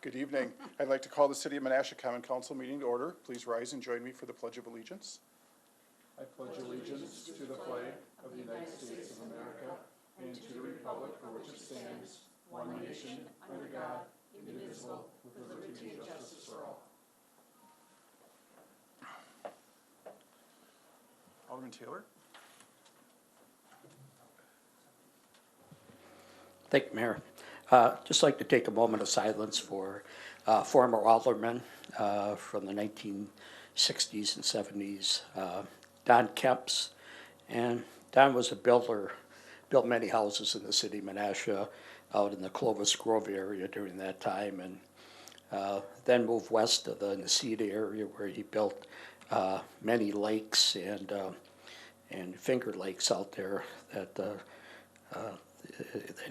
Good evening. I'd like to call the City of Menasha Common Council meeting to order. Please rise and join me for the Pledge of Allegiance. I pledge allegiance to the flag of the United States of America and to the republic for which it stands, one nation, under God, indivisible, with liberty and justice for all. Alderman Taylor. Thank you, Mayor. Just like to take a moment of silence for former aldermen from the 1960s and 70s, Don Kemps. And Don was a builder, built many houses in the city of Menasha, out in the Clovis Grove area during that time, and then moved west to the Nasita area where he built many lakes and finger lakes out there that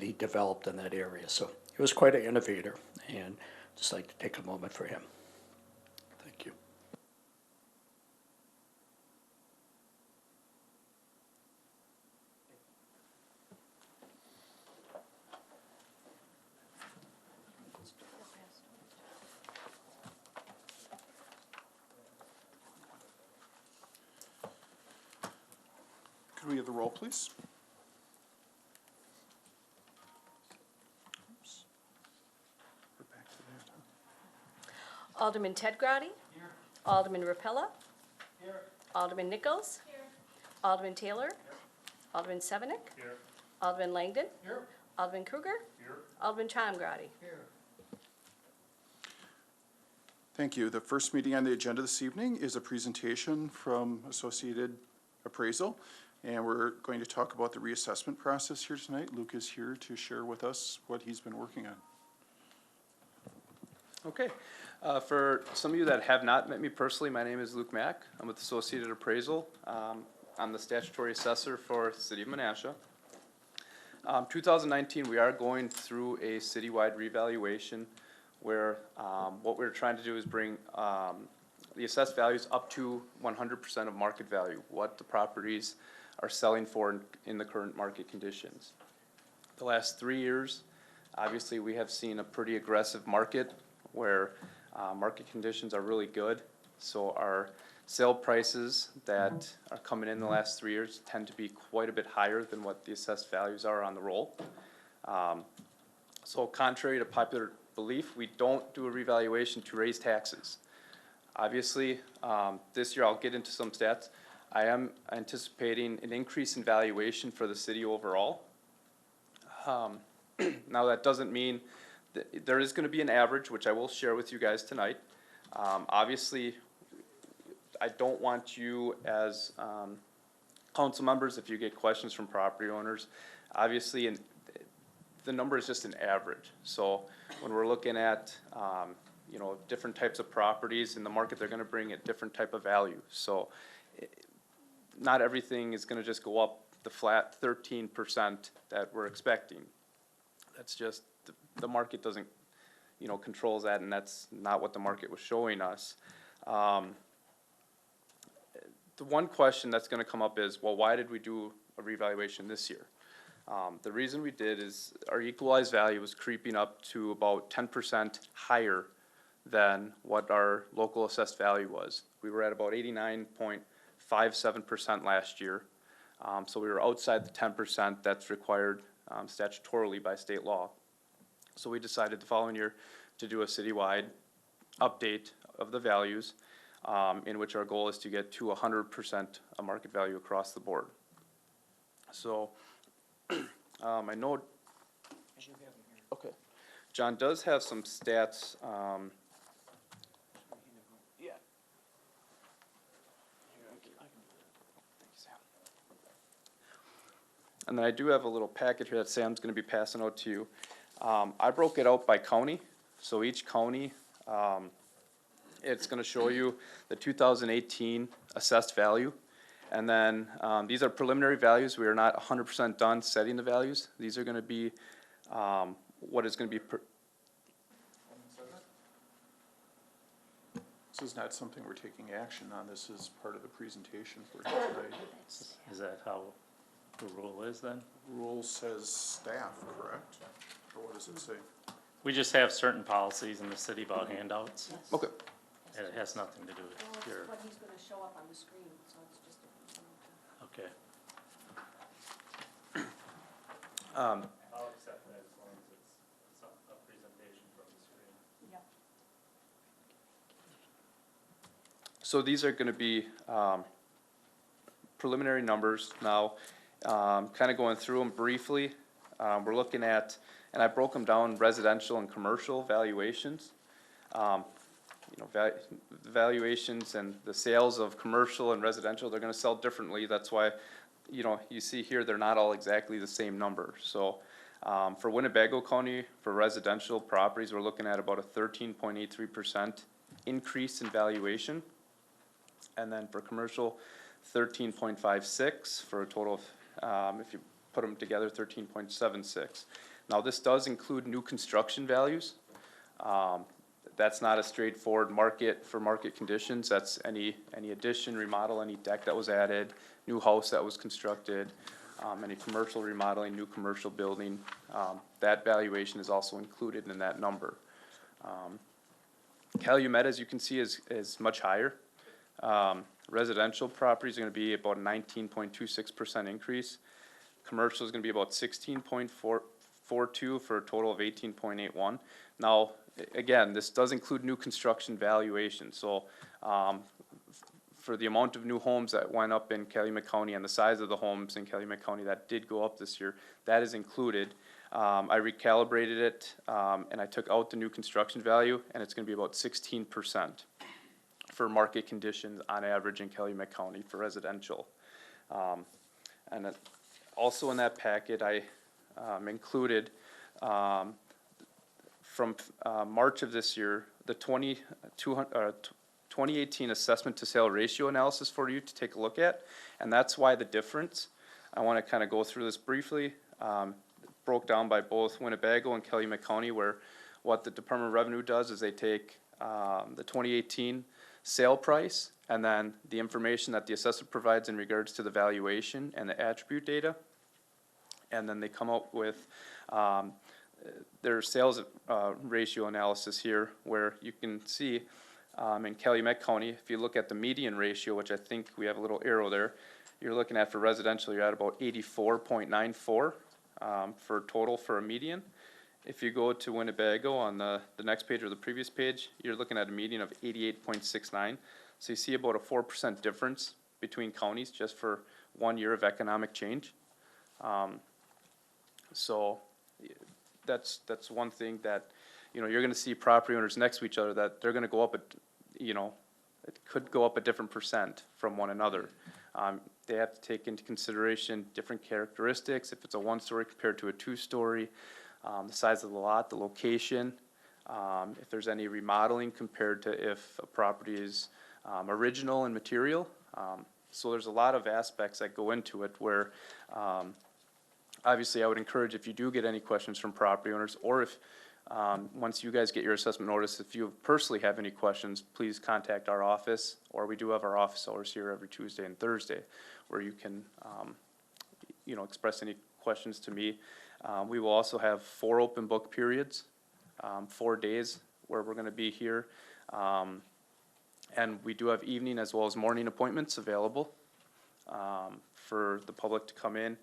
he developed in that area. So he was quite an innovator, and just like to take a moment for him. Thank you. Could we have the roll, please? Alderman Ted Grady. Here. Alderman Rapella. Here. Alderman Nichols. Here. Alderman Taylor. Here. Alderman Sevenik. Here. Alderman Langdon. Here. Alderman Kruger. Here. Alderman Tom Grady. Here. Thank you. The first meeting on the agenda this evening is a presentation from Associated Appraisal, and we're going to talk about the reassessment process here tonight. Luke is here to share with us what he's been working on. Okay. For some of you that have not met me personally, my name is Luke Mack. I'm with Associated Appraisal. I'm the statutory assessor for the City of Menasha. 2019, we are going through a citywide revaluation where what we're trying to do is bring the assessed values up to 100% of market value, what the properties are selling for in the current market conditions. The last 3 years, obviously, we have seen a pretty aggressive market where market conditions are really good. So our sale prices that are coming in the last 3 years tend to be quite a bit higher than what the assessed values are on the roll. So contrary to popular belief, we don't do a revaluation to raise taxes. Obviously, this year I'll get into some stats. I am anticipating an increase in valuation for the city overall. Now that doesn't mean there is going to be an average, which I will share with you guys tonight. Obviously, I don't want you as council members, if you get questions from property owners, obviously the number is just an average. So when we're looking at different types of properties in the market, they're going to bring a different type of value. So not everything is going to just go up the flat 13% that we're expecting. That's just the market doesn't, controls that, and that's not what the market was showing us. The one question that's going to come up is, well, why did we do a revaluation this year? The reason we did is our equalized value was creeping up to about 10% higher than what our local assessed value was. We were at about 89.57% last year. So we were outside the 10% that's required statutorily by state law. So we decided the following year to do a citywide update of the values, in which our goal is to get to 100% of market value across the board. So I know, okay, John does have some stats. Yeah. And then I do have a little packet here that Sam's going to be passing out to you. I broke it out by county. So each county, it's going to show you the 2018 assessed value. And then these are preliminary values. We are not 100% done setting the values. These are going to be what is going to be. This is not something we're taking action on. This is part of the presentation for tonight. Is that how the rule is then? Rule says staff, correct? Or what does it say? We just have certain policies in the city about handouts, Okay. and it has nothing to do with your, what he's gonna show up on the screen, so it's just okay. Um, I'll accept that as long as it's a presentation from the screen. Yep. So these are gonna be, preliminary numbers now, kind of going through them briefly. We're looking at, and I broke them down residential and commercial valuations. You know, valuations and the sales of commercial and residential, they're gonna sell differently. That's why, you know, you see here, they're not all exactly the same number. So, for Winnebago County, for residential properties, we're looking at about a 13.83% increase in valuation. And then for commercial, 13.56 for a total of, if you put them together, 13.76. Now, this does include new construction values. That's not a straightforward market for market conditions. That's any addition, remodel, any deck that was added, new house that was constructed, any commercial remodeling, new commercial building. That valuation is also included in that number. Calumet, as you can see, is much higher. Residential properties are gonna be about a 19.26% increase. Commercial is gonna be about 16.42 for a total of 18.81. Now, again, this does include new construction valuation, so, for the amount of new homes that went up in Calumet County and the size of the homes in Calumet County that did go up this year, that is included. I recalibrated it, and I took out the new construction value, and it's gonna be about 16% for market conditions on average in Calumet County for residential. And then also in that packet, I included, from March of this year, the 2018 assessment to sale ratio analysis for you to take a look at, and that's why the difference. I wanna kinda go through this briefly, broke down by both Winnebago and Calumet County, where what the Department of Revenue does is they take, the 2018 sale price, and then the information that the assessor provides in regards to the valuation and the attribute data. And then they come up with, their sales, ratio analysis here, where you can see, in Calumet County, if you look at the median ratio, which I think we have a little arrow there, you're looking at for residential, you're at about 84.94, for total for a median. If you go to Winnebago on the next page or the previous page, you're looking at a median of 88.69. So you see about a 4% difference between counties just for 1 year of economic change. So that's one thing that, you know, you're gonna see property owners next to each other that they're gonna go up, you know, it could go up a different percent from one another. They have to take into consideration different characteristics, if it's a 1-story compared to a 2-story, the size of the lot, the location, if there's any remodeling compared to if a property is original in material. So there's a lot of aspects that go into it where, obviously I would encourage, if you do get any questions from property owners, or if, once you guys get your assessment notice, if you personally have any questions, please contact our office, or we do have our office hours here every Tuesday and Thursday, where you can, you know, express any questions to me. We will also have 4 open book periods, 4 days where we're gonna be here. And we do have evening as well as morning appointments available, for the public to come in.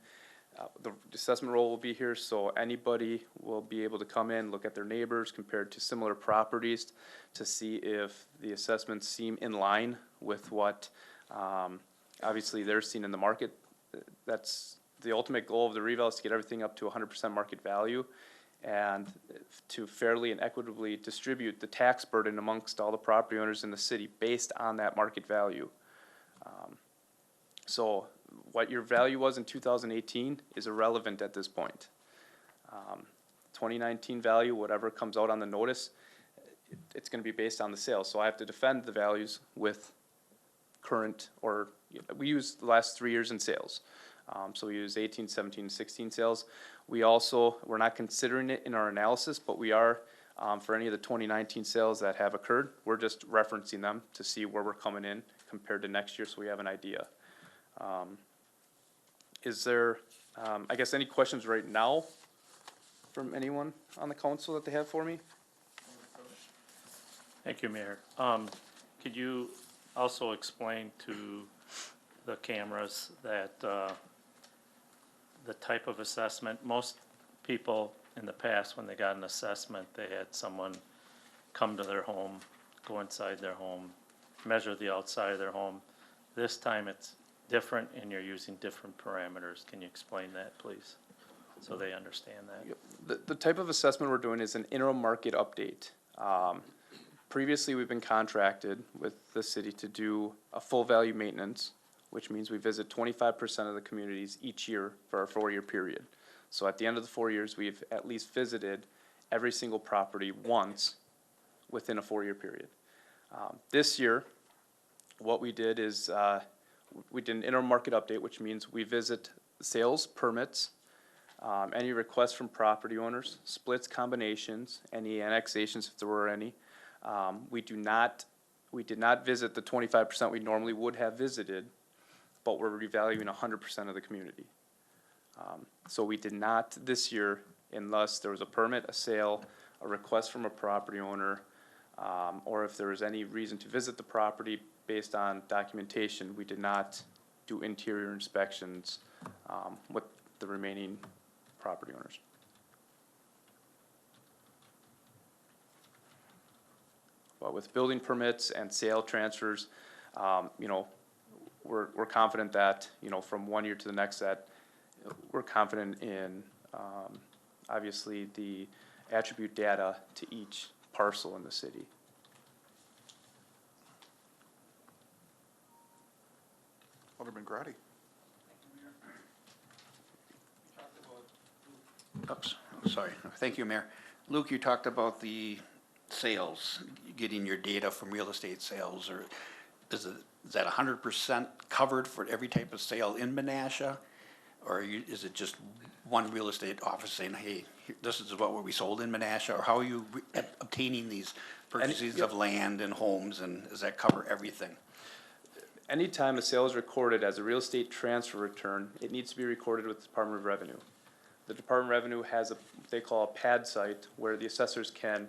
The assessment role will be here, so anybody will be able to come in, look at their neighbors compared to similar properties to see if the assessments seem in line with what, obviously they're seeing in the market. That's the ultimate goal of the reval, is to get everything up to 100% market value, and to fairly and equitably distribute the tax burden amongst all the property owners in the city based on that market value. So what your value was in 2018 is irrelevant at this point. 2019 value, whatever comes out on the notice, it's gonna be based on the sale. So I have to defend the values with current, or we use the last 3 years in sales. So we use 18, 17, 16 sales. We're not considering it in our analysis, but we are, for any of the 2019 sales that have occurred, we're just referencing them to see where we're coming in compared to next year, so we have an idea. Is there, I guess, any questions right now from anyone on the council that they have for me? Thank you, Mayor. Could you also explain to the cameras that, the type of assessment, most people in the past, when they got an assessment, they had someone come to their home, go inside their home, measure the outside of their home. This time it's different and you're using different parameters. Can you explain that, please? So they understand that. The type of assessment we're doing is an interim market update. Previously, we've been contracted with the city to do a full value maintenance, which means we visit 25% of the communities each year for our 4-year period. So at the end of the 4 years, we've at least visited every single property once within a 4-year period. This year, what we did is, we did an interim market update, which means we visit sales permits, any requests from property owners, splits, combinations, any annexations if there were any. We did not visit the 25% we normally would have visited, but we're revaluing 100% of the community. So we did not this year, unless there was a permit, a sale, a request from a property owner, or if there was any reason to visit the property based on documentation, we did not do interior inspections with the remaining property owners. But with building permits and sale transfers, you know, we're confident that, you know, from 1 year to the next, that we're confident in, obviously, the attribute data to each parcel in the city. Alderman Grady. Oops, sorry. Thank you, Mayor. Luke, you talked about the sales, getting your data from real estate sales, or is that 100% covered for every type of sale in Menasha? Or is it just one real estate office saying, hey, this is what we sold in Menasha? Or how are you obtaining these purchases of land and homes, and does that cover everything? Anytime a sale is recorded as a real estate transfer return, it needs to be recorded with the Department of Revenue. The Department of Revenue has what they call a pad site where the assessors can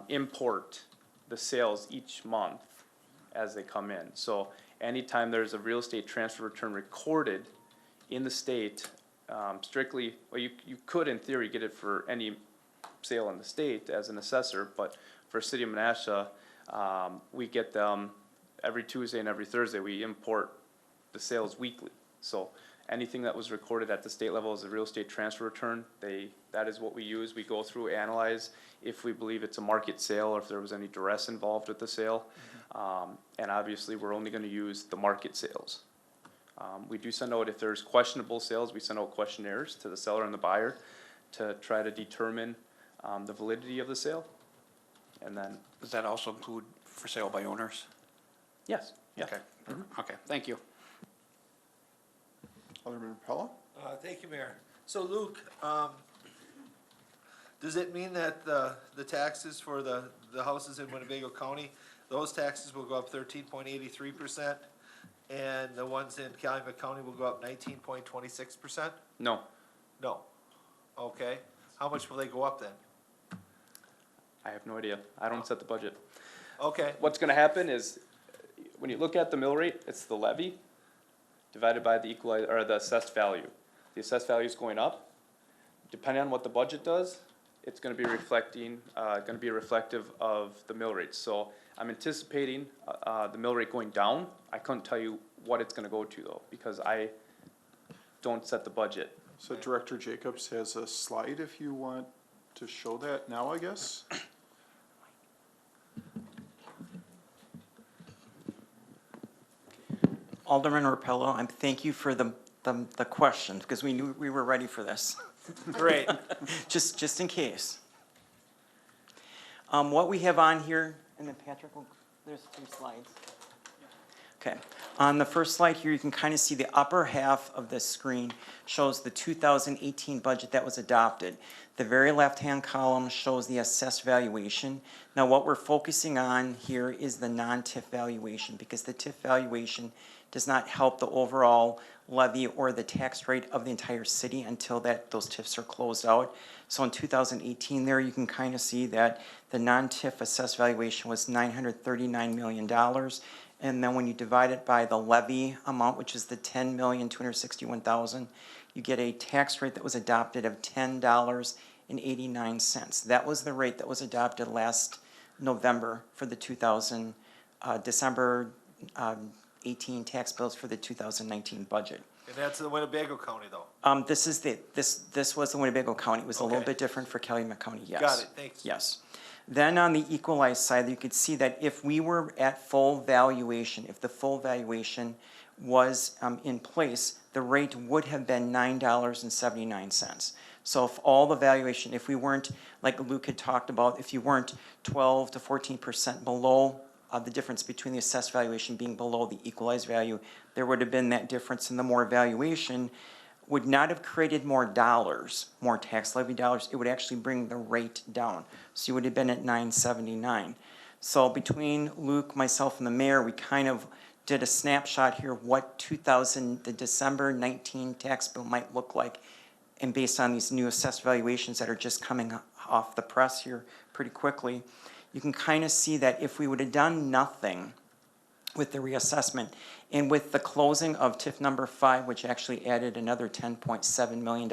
import the sales each month as they come in. So anytime there's a real estate transfer return recorded in the state, strictly, well, you could in theory get it for any sale in the state as an assessor, but for City of Menasha, we get them every Tuesday and every Thursday. We import the sales weekly. So anything that was recorded at the state level as a real estate transfer return, that is what we use. We go through, analyze if we believe it's a market sale or if there was any duress involved with the sale. And obviously, we're only gonna use the market sales. We do send out, if there's questionable sales, we send out questionnaires to the seller and the buyer to try to determine the validity of the sale. And then, Does that also include for sale by owners? yes, yeah. Okay, okay, thank you. Alderman Repella. Thank you, Mayor. So Luke, does it mean that the taxes for the houses in Winnebago County, those taxes will go up 13.83%, and the ones in Calumet County will go up 19.26%? No, No. Okay. How much will they go up then? I have no idea. I don't set the budget. Okay. What's gonna happen is, when you look at the mill rate, it's the levy divided by the or the assessed value. The assessed value is going up. Depending on what the budget does, it's gonna be reflective of the mill rate. So I'm anticipating, the mill rate going down. I couldn't tell you what it's gonna go to though, because I don't set the budget. So Director Jacobs has a slide if you want to show that now, I guess. Alderman Repello, thank you for the question, because we knew we were ready for this. Great. Just in case. What we have on here, and then Patrick, there's 3 slides. Okay, on the first slide here, you can kind of see the upper half of the screen shows the 2018 budget that was adopted. The very left-hand column shows the assessed valuation. Now, what we're focusing on here is the non-TIF valuation, because the TIF valuation does not help the overall levy or the tax rate of the entire city until those TIFs are closed out. So in 2018 there, you can kind of see that the non-TIF assessed valuation was $939 million. And then when you divide it by the levy amount, which is the $10,261,000, you get a tax rate that was adopted of $10.89. That was the rate that was adopted last November for the December 18 tax bills for the 2019 budget. And that's the Winnebago County though. This was the Winnebago County. It was a little Okay. bit different for Calumet County, yes. Got it, thanks. Yes. Then on the equalized side, you could see that if we were at full valuation, if the full valuation was in place, the rate would have been $9.79. So if all the valuation, if we weren't, like Luke had talked about, if you weren't 12 to 14% below the difference between the assessed valuation being below the equalized value, there would have been that difference in the more valuation would not have created more dollars, more tax levy dollars. It would actually bring the rate down. So you would have been at $9.79. So between Luke, myself, and the mayor, we kind of did a snapshot here of what the December 19 tax bill might look like. And based on these new assessed valuations that are just coming off the press here pretty quickly, you can kind of see that if we would have done nothing with the reassessment and with the closing of TIF number 5, which actually added another $10.7 million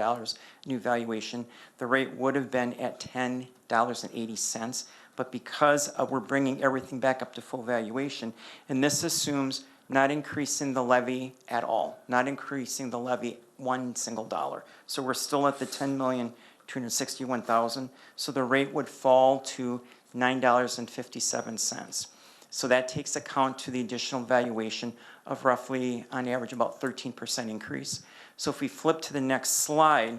new valuation, the rate would have been at $10.80. But because we're bringing everything back up to full valuation, and this assumes not increasing the levy at all, not increasing the levy one single dollar. So we're still at the $10,261,000. So the rate would fall to $9.57. So that takes account to the additional valuation of roughly, on average, about 13% increase. So if we flip to the next slide,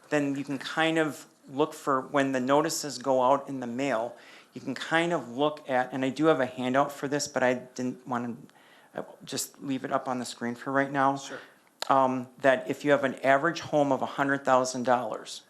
then you can kind of look for when the notices go out in the mail, you can kind of look at, and I do have a handout for this, but I didn't want to just leave it up on the screen for right now. Sure. That if you have an average home of $100,000,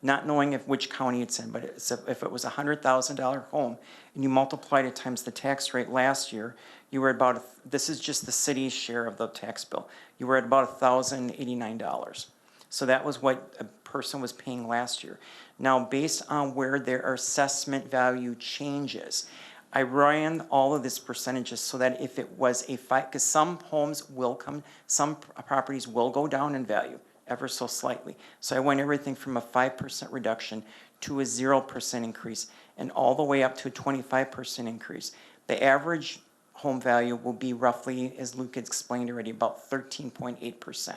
not knowing which county it's in, but if it was a $100,000 home and you multiplied it times the tax rate last year, you were about, this is just the city's share of the tax bill, you were at about $1,089. So that was what a person was paying last year. Now, based on where their assessment value changes, I ran all of these percentages so that if it was a because some homes will come, some properties will go down in value ever so slightly. So I went everything from a 5% reduction to a 0% increase and all the way up to a 25% increase. The average home value will be roughly, as Luke had explained already, about 13.8%.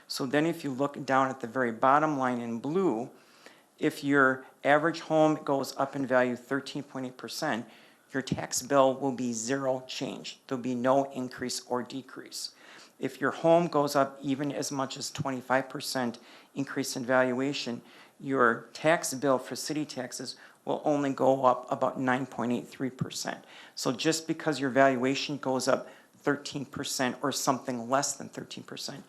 So then if you look down at the very bottom line in blue, if your average home goes up in value 13.8%, your tax bill will be zero change. There'll be no increase or decrease. If your home goes up even as much as 25% increase in valuation, your tax bill for city taxes will only go up about 9.83%. So just because your valuation goes up 13% or something less than 13%,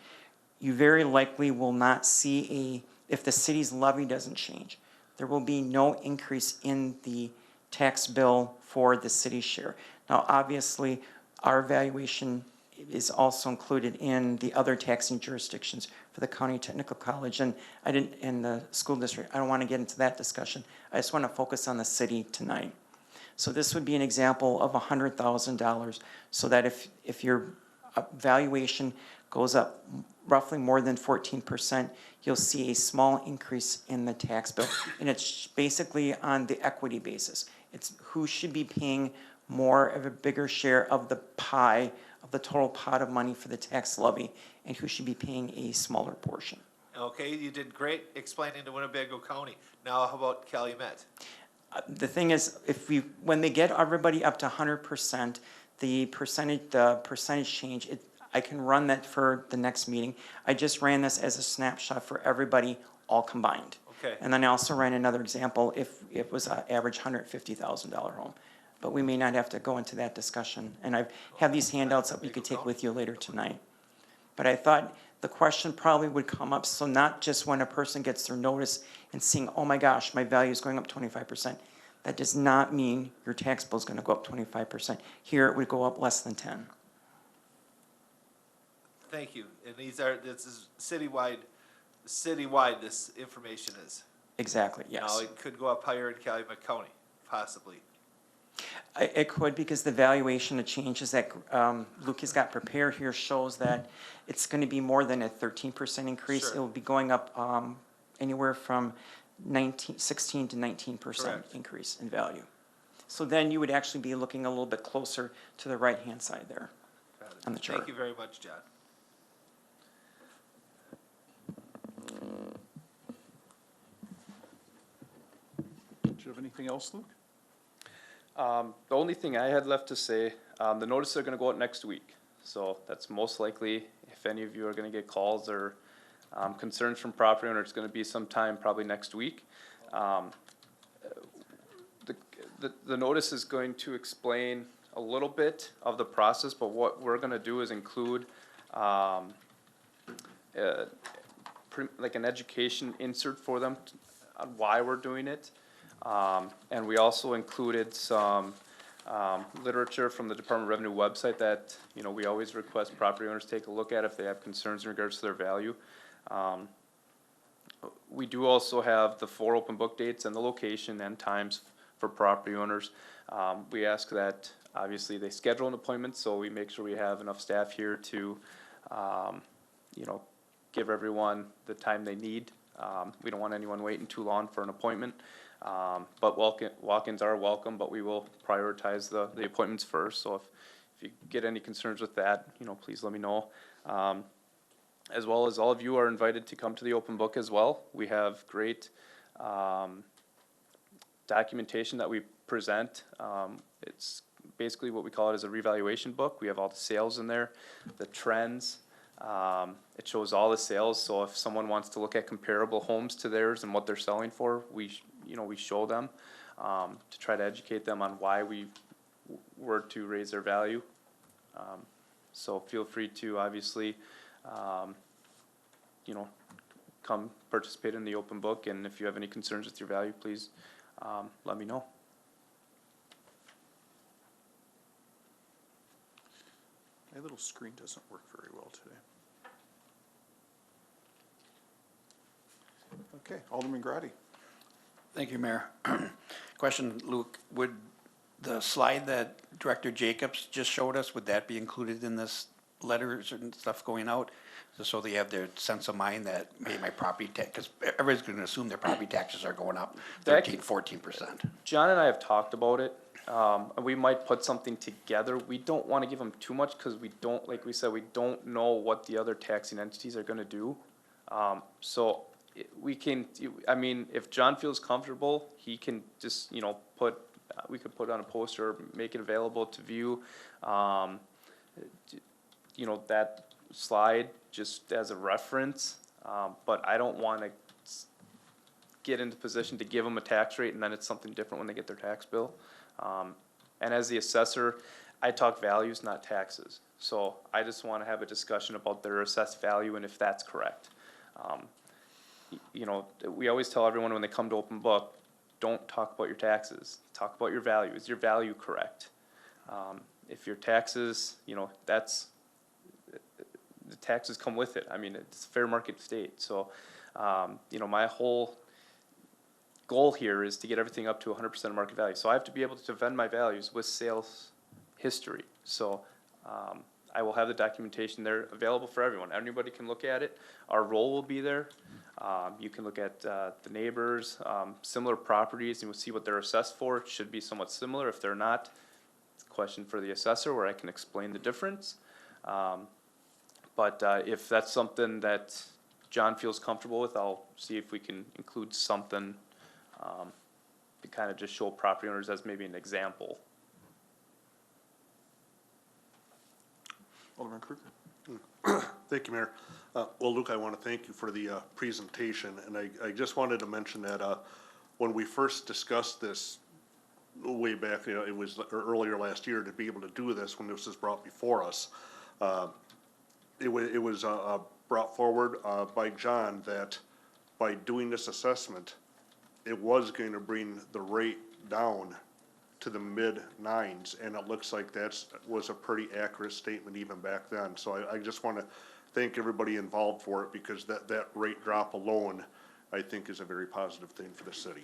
you very likely will not see if the city's levy doesn't change, there will be no increase in the tax bill for the city's share. Now, obviously, our valuation is also included in the other taxing jurisdictions for the county technical college and in the school district. I don't want to get into that discussion. I just want to focus on the city tonight. So this would be an example of $100,000 so that if your valuation goes up roughly more than 14%, you'll see a small increase in the tax bill. And it's basically on the equity basis. It's who should be paying more of a bigger share of the pie, of the total pot of money for the tax levy, and who should be paying a smaller portion. Okay, you did great explaining to Winnebago County. Now how about Calumet? The thing is, when they get everybody up to 100%, the percentage change, I can run that for the next meeting. I just ran this as a snapshot for everybody all combined. Okay. And then I also ran another example if it was an average $150,000 home. But we may not have to go into that discussion. And I have these handouts that we could take with you later tonight. But I thought the question probably would come up, so not just when a person gets their notice and seeing, oh my gosh, my value is going up 25%. That does not mean your tax bill is going to go up 25%. Here it would go up less than 10. thank you. And this is citywide, this information is. Exactly, Now, yes. it could go up higher in Calumet County, possibly. It could, because the valuation of changes that Luke has got prepared here shows that it's gonna be more than a 13% increase. Sure. It will be going up anywhere from 16 to 19% Correct. increase in value. So then you would actually be looking a little bit closer to the right-hand side there Got it. on the chart. Thank you very much, John. Do you have anything else, Luke? The only thing I had left to say, the notices are gonna go out next week. So that's most likely, if any of you are gonna get calls or, concerns from property owners, it's gonna be sometime probably next week. The notice is going to explain a little bit of the process, but what we're gonna do is include, like an education insert for them on why we're doing it. And we also included some, literature from the Department of Revenue website that, you know, we always request property owners take a look at if they have concerns in regards to their value. We do also have the 4 open book dates and the location and times for property owners. We ask that, obviously, they schedule an appointment, so we make sure we have enough staff here to, you know, give everyone the time they need. We don't want anyone waiting too long for an appointment. But walk-ins are welcome, but we will prioritize the appointments first. So if you get any concerns with that, you know, please let me know. As well as all of you are invited to come to the open book as well. We have great, documentation that we present. It's basically what we call it as a revaluation book. We have all the sales in there, the trends. It shows all the sales, so if someone wants to look at comparable homes to theirs and what they're selling for, we show them, to try to educate them on why we were to raise their value. So feel free to obviously, come participate in the open book, and if you have any concerns with your value, please, let me know. My little screen doesn't work very well today. Okay, Alderman Grady. Thank you, Mayor. Question, Luke, would the slide that Director Jacobs just showed us, would that be included in this letters and stuff going out? Just so they have their sense of mind that, hey, my property tax, because everybody's gonna assume their property taxes are going up 13-14%. John and I have talked about it, and we might put something together. We don't wanna give them too much, cause we don't, like we said, we don't know what the other taxing entities are gonna do. So we can, I mean, if John feels comfortable, he can just, we could put on a poster, make it available to view. That slide just as a reference, but I don't wanna get into position to give them a tax rate and then it's something different when they get their tax bill. And as the assessor, I talk values, not taxes. So I just wanna have a discussion about their assessed value and if that's correct. We always tell everyone when they come to open book, don't talk about your taxes, talk about your value. Is your value correct? If your taxes, the taxes come with it. I mean, it's a fair market state. So, my whole goal here is to get everything up to 100% of market value. So I have to be able to defend my values with sales history. So, I will have the documentation there available for everyone. Anybody can look at it. Our role will be there. You can look at the neighbors, similar properties, and we'll see what they're assessed for. It should be somewhat similar. If they're not, it's a question for the assessor where I can explain the difference. But if that's something that John feels comfortable with, I'll see if we can include something to kind of just show property owners as maybe an example. Alderman Kruger. Thank you, Mayor. Well, Luke, I want to thank you for the presentation, and I just wanted to mention that when we first discussed this way back, it was earlier last year, to be able to do this when this was brought before us, it was brought forward by John that by doing this assessment, it was going to bring the rate down to the mid-9s, and it looks like that was a pretty accurate statement even back then. So I just want to thank everybody involved for it, because that rate drop alone, I think, is a very positive thing for the city.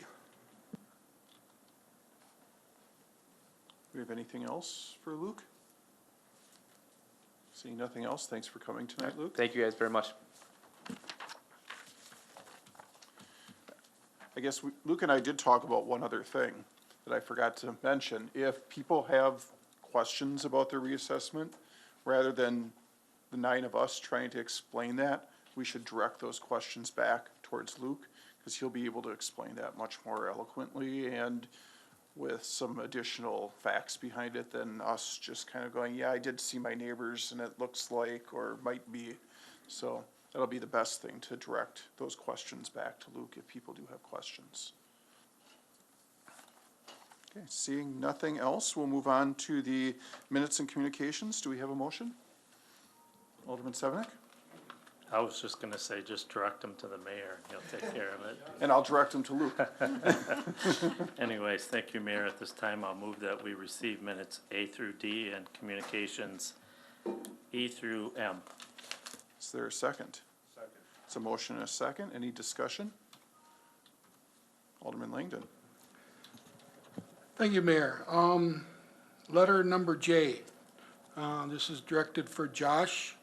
Do we have anything else for Luke? Seeing nothing else, thanks for coming tonight, Luke. Thank you guys very much. I guess Luke and I did talk about one other thing that I forgot to mention. If people have questions about the reassessment, rather than the 9 of us trying to explain that, we should direct those questions back towards Luke, because he'll be able to explain that much more eloquently and with some additional facts behind it than us just kind of going, yeah, I did see my neighbors and it looks like, or might be. So that'll be the best thing, to direct those questions back to Luke if people do have questions. Okay, seeing nothing else, we'll move on to the minutes and communications. Do we have a motion? Alderman Sevenick? I was just gonna say, just direct them to the mayor, and he'll take care of it. And I'll direct him to Luke. Anyways, thank you, Mayor. At this time, I'll move that we receive minutes A through D and communications E through M. Is there a second? Second. It's a motion and a second. Any discussion? Alderman Langdon. Thank you, Mayor. Letter number J. This is directed for Josh.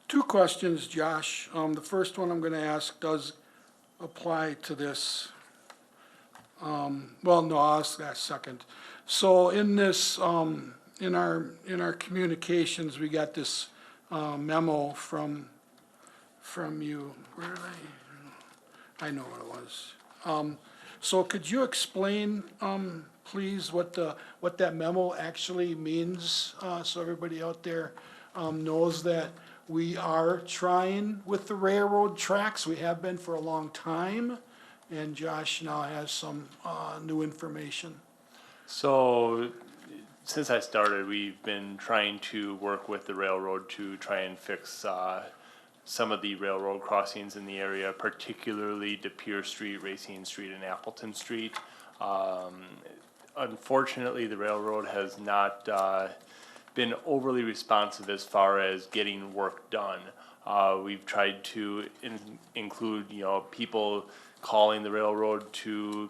Two questions, Josh. The first one I'm gonna ask does apply to this. Well, no, I'll ask that second. So in this, in our communications, we got this memo from you. Where did I know what it was. So could you explain, please, what that memo actually means, so everybody out there knows that we are trying with the railroad tracks. We have been for a long time, and Josh now has some new information. So, since I started, we've been trying to work with the railroad to try and fix some of the railroad crossings in the area, particularly De Pere Street, Racine Street, and Appleton Street. Unfortunately, the railroad has not been overly responsive as far as getting work done. We've tried to include, people calling the railroad to,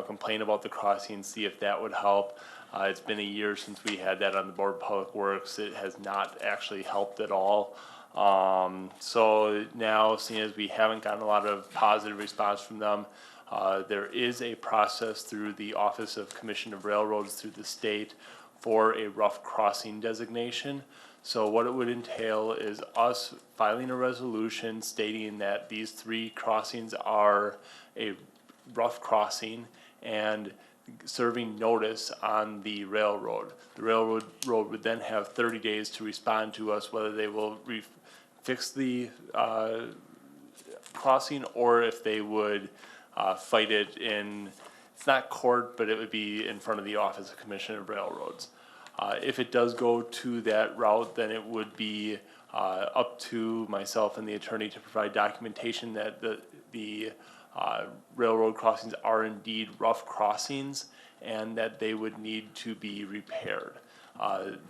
complain about the crossing, see if that would help. It's been a year since we had that on the Board of Public Works. It has not actually helped at all. So now, seeing as we haven't gotten a lot of positive response from them, there is a process through the Office of Commission of Railroads through the state for a rough crossing designation. So what it would entail is us filing a resolution stating that these 3 crossings are a rough crossing and serving notice on the railroad. The railroad would then have 30 days to respond to us whether they will fix the crossing or if they would fight it in, it's not court, but it would be in front of the Office of Commission of Railroads. If it does go to that route, then it would be up to myself and the attorney to provide documentation that the railroad crossings are indeed rough crossings and that they would need to be repaired.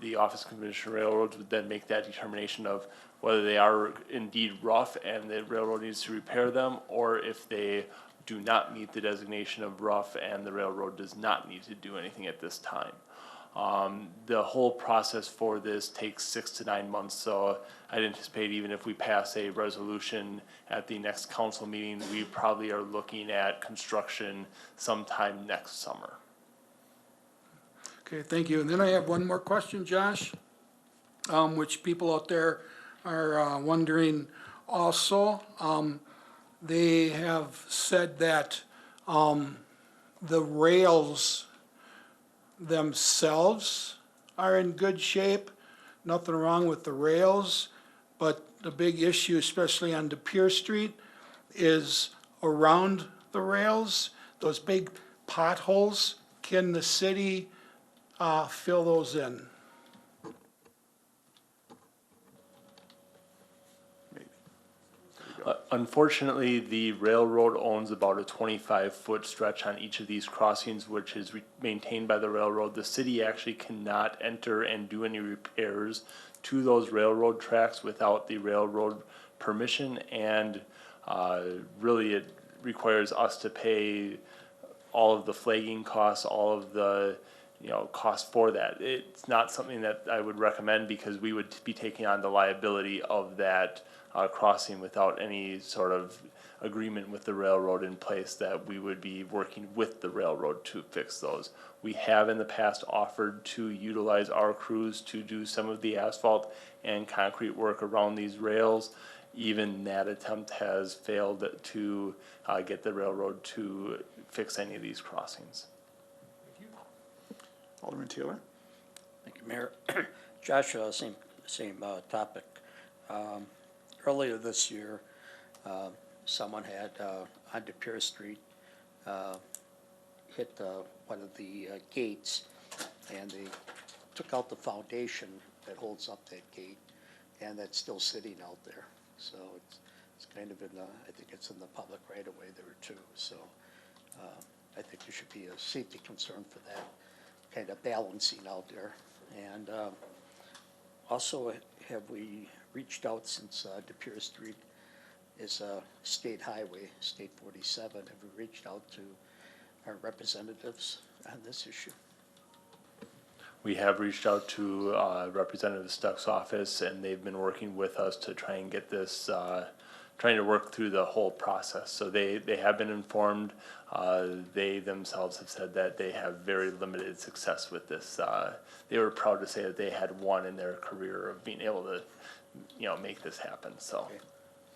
The Office of Commission of Railroads would then make that determination of whether they are indeed rough and the railroad needs to repair them, or if they do not meet the designation of rough and the railroad does not need to do anything at this time. The whole process for this takes 6 to 9 months, so I'd anticipate even if we pass a resolution at the next council meeting, we probably are looking at construction sometime next summer. Okay, thank you. And then I have one more question, Josh, which people out there are wondering also. They have said that the rails themselves are in good shape, nothing wrong with the rails, but the big issue, especially on De Pere Street, is around the rails, those big potholes. Can the city fill those in? Maybe. Unfortunately, the railroad owns about a 25-foot stretch on each of these crossings, which is maintained by the railroad. The city actually cannot enter and do any repairs to those railroad tracks without the railroad permission, and really it requires us to pay all of the flagging costs, all of the, costs for that. It's not something that I would recommend, because we would be taking on the liability of that crossing without any sort of agreement with the railroad in place, that we would be working with the railroad to fix those. We have in the past offered to utilize our crews to do some of the asphalt and concrete work around these rails. Even that attempt has failed to get the railroad to fix any of these crossings. Alderman Taylor? Thank you, Mayor. Josh, same topic. Earlier this year, someone had, on De Pere Street, hit one of the gates, and they took out the foundation that holds up that gate, and that's still sitting out there. So it's kind of in the, I think it's in the public right of way there too. So I think there should be a safety concern for that kind of balancing out there. And also, have we reached out, since De Pere Street is a state highway, State 47, have we reached out to our representatives on this issue? We have reached out to Representative Stuck's office, and they've been working with us to try and get this, trying to work through the whole process. So they have been informed. They themselves have said that they have very limited success with this. They were proud to say that they had one in their career of being able to, make this happen. So Okay.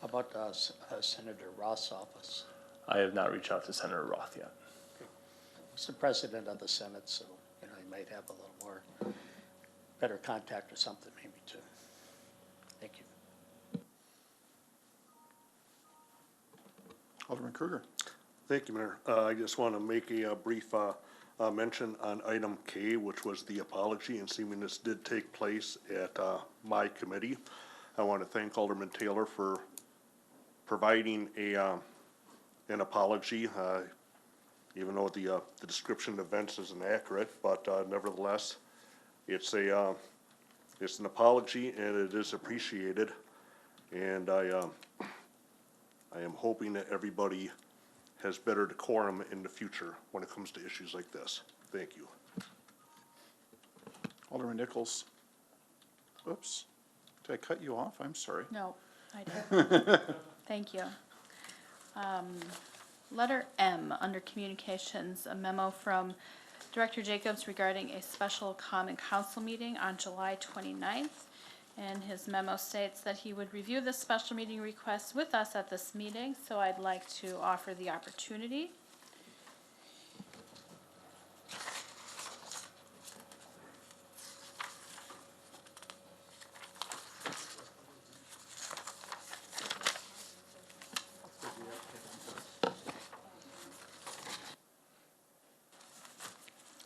How about Senator Roth's office? I have not reached out to Senator Roth yet. He's the president of the Senate, so, he might have a little more, better contact or something maybe too. Thank you. Alderman Kruger? Thank you, Mayor. I just want to make a brief mention on item K, which was the apology, and seeming this did take place at my committee. I want to thank Alderman Taylor for providing an apology, even though the description of events isn't accurate, but nevertheless, it's an apology, and it is appreciated. And I am hoping that everybody has better decorum in the future when it comes to issues like this. Thank you. Alderman Nichols? Whoops. Did I cut you off? I'm sorry. No, I did. Thank you. Letter M, under communications, a memo from Director Jacobs regarding a special common council meeting on July 29th. And his memo states that he would review this special meeting request with us at this meeting, so I'd like to offer the opportunity.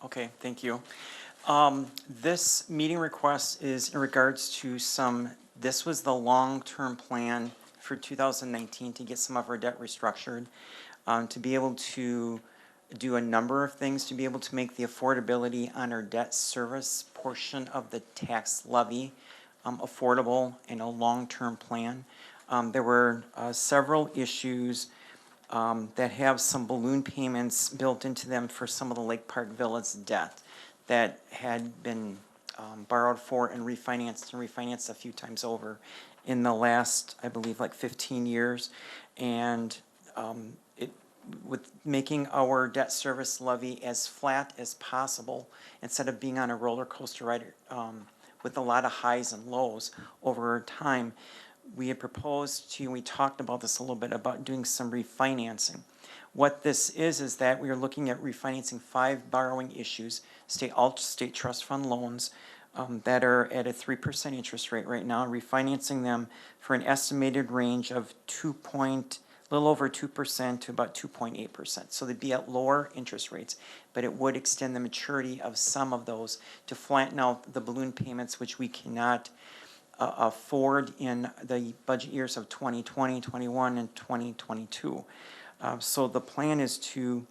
Okay, thank you. This meeting request is in regards to this was the long-term plan for 2019 to get some of our debt restructured, to be able to do a number of things, to be able to make the affordability on our debt service portion of the tax levy affordable in a long-term plan. There were several issues that have some balloon payments built into them for some of the Lake Park Villas debt that had been borrowed for and refinanced a few times over in the last, I believe, like 15 years. And with making our debt service levy as flat as possible, instead of being on a roller coaster ride with a lot of highs and lows over time, we had proposed to, we talked about this a little bit, about doing some refinancing. What this is that we are looking at refinancing 5 borrowing issues, all state trust fund loans that are at a 3% interest rate right now, refinancing them for an estimated range of little over 2% to about 2.8%. So they'd be at lower interest rates, but it would extend the maturity of some of those to flatten out the balloon payments, which we cannot forward in the budget years of 2020, 21, and 2022. So the plan is to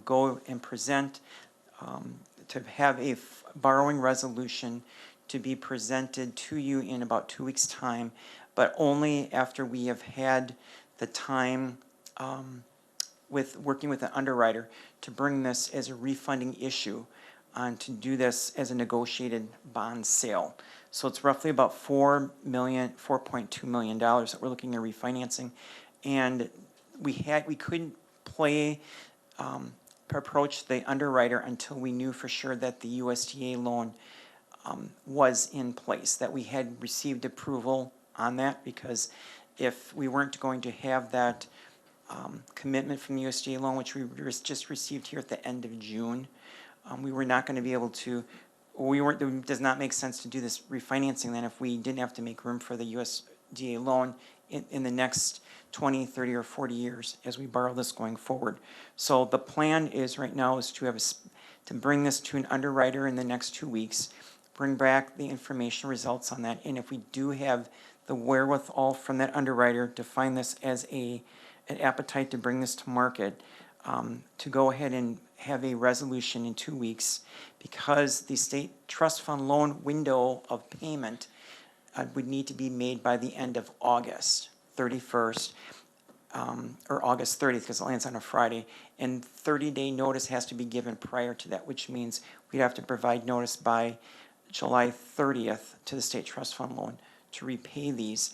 go and present, to have a borrowing resolution to be presented to you in about 2 weeks' time, but only after we have had the time with working with an underwriter to bring this as a refunding issue and to do this as a negotiated bond sale. So it's roughly about $4.2 million that we're looking at refinancing. And we couldn't approach the underwriter until we knew for sure that the USDA loan was in place, that we had received approval on that, because if we weren't going to have that commitment from the USDA loan, which we just received here at the end of June, we were not going to be able to, it does not make sense to do this refinancing then if we didn't have to make room for the USDA loan in the next 20, 30, or 40 years as we borrow this going forward. So the plan is right now is to to bring this to an underwriter in the next 2 weeks, bring back the information results on that, and if we do have the wherewithal from that underwriter to find this as an appetite to bring this to market, to go ahead and have a resolution in 2 weeks, because the state trust fund loan window of payment would need to be made by the end of August 31st, or August 30th, because it lands on a Friday, and 30-day notice has to be given prior to that, which means we'd have to provide notice by July 30th to the state trust fund loan to repay these.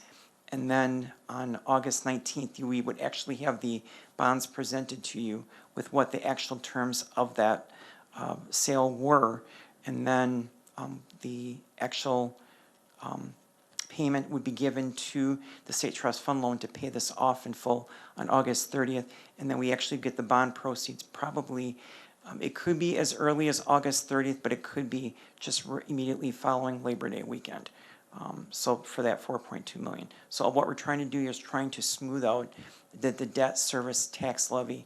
And then on August 19th, we would actually have the bonds presented to you with what the actual terms of that sale were. And then the actual payment would be given to the state trust fund loan to pay this off in full on August 30th. And then we actually get the bond proceeds probably, it could be as early as August 30th, but it could be just immediately following Labor Day weekend. So for that 4.2 million. So what we're trying to do is trying to smooth out the debt service tax levy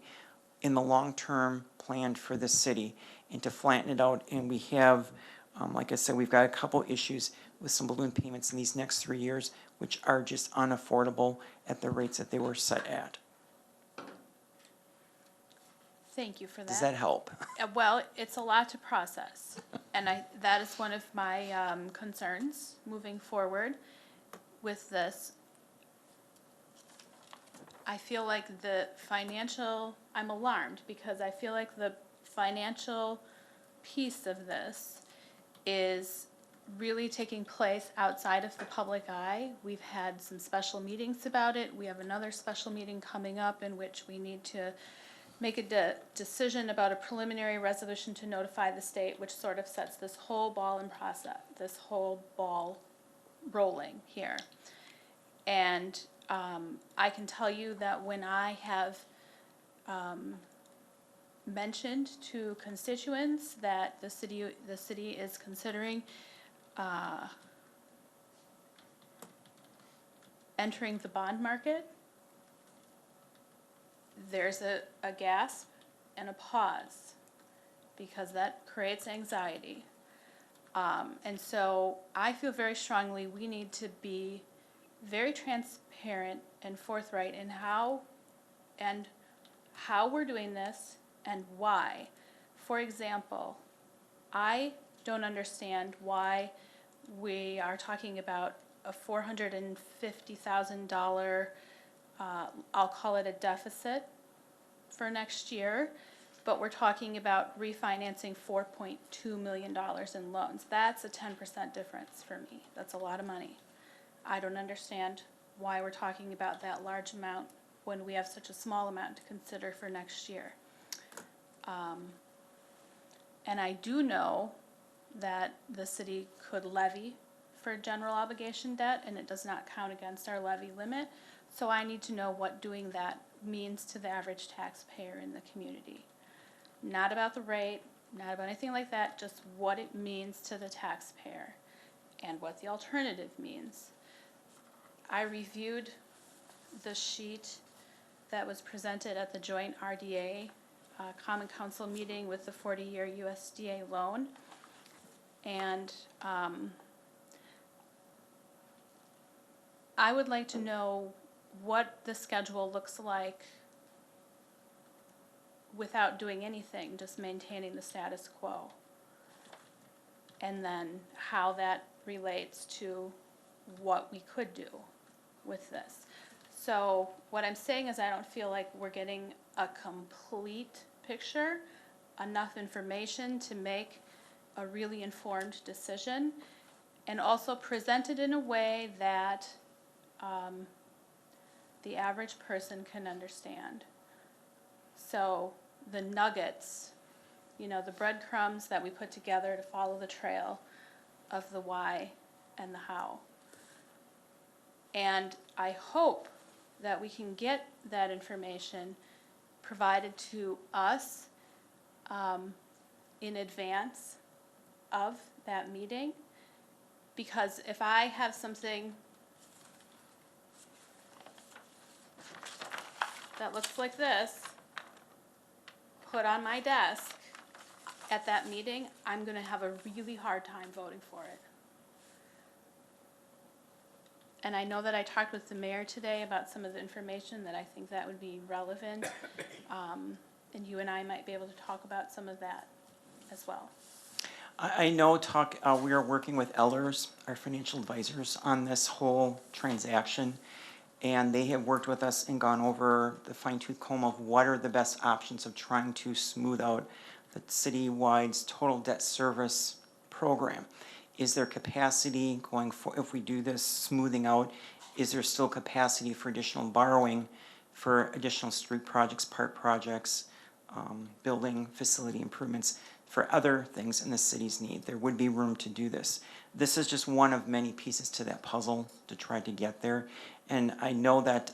in the long-term plan for this city and to flatten it out. And we have, like I said, we've got a couple issues with some balloon payments in these next 3 years, which are just unaffordable at the rates that they were set at. Thank you for that. Does that help? Well, it's a lot to process, and that is one of my concerns moving forward with this. I feel like I'm alarmed because I feel like the financial piece of this is really taking place outside of the public eye. We've had some special meetings about it. We have another special meeting coming up in which we need to make a decision about a preliminary resolution to notify the state, which sort of sets this whole ball in process, this whole ball rolling here. And I can tell you that when I have mentioned to constituents that the city is considering entering the bond market, there's a gasp and a pause because that creates anxiety. And so I feel very strongly we need to be very transparent and forthright in how we're doing this and why. For example, I don't understand why we are talking about a $450,000 I'll call it a deficit for next year, but we're talking about refinancing $4.2 million in loans. That's a 10% difference for me. That's a lot of money. I don't understand why we're talking about that large amount when we have such a small amount to consider for next year. And I do know that the city could levy for general obligation debt, and it does not count against our levy limit. So I need to know what doing that means to the average taxpayer in the community. Not about the rate, not about anything like that, just what it means to the taxpayer and what the alternative means. I reviewed the sheet that was presented at the joint RDA Common Council meeting with the 40-year USDA loan. And I would like to know what the schedule looks like without doing anything, just maintaining the status quo. And then how that relates to what we could do with this. So what I'm saying is I don't feel like we're getting a complete picture, enough information to make a really informed decision, and also presented in a way that the average person can understand. So the nuggets, the breadcrumbs that we put together to follow the trail of the why and the how. And I hope that we can get that information provided to us in advance of that meeting. Because if I have something that looks like this put on my desk at that meeting, I'm gonna have a really hard time voting for it. And I know that I talked with the mayor today about some of the information that I think that would be relevant. And you and I might be able to talk about some of that as well. I know we are working with Ellers, our financial advisors, on this whole transaction. And they have worked with us and gone over the fine-tooth comb of what are the best options of trying to smooth out the city-wide total debt service program. Is there capacity going for, if we do this smoothing out, is there still capacity for additional borrowing for additional street projects, park projects, building facility improvements, for other things in the city's need? There would be room to do this. This is just one of many pieces to that puzzle to try to get there. And I know that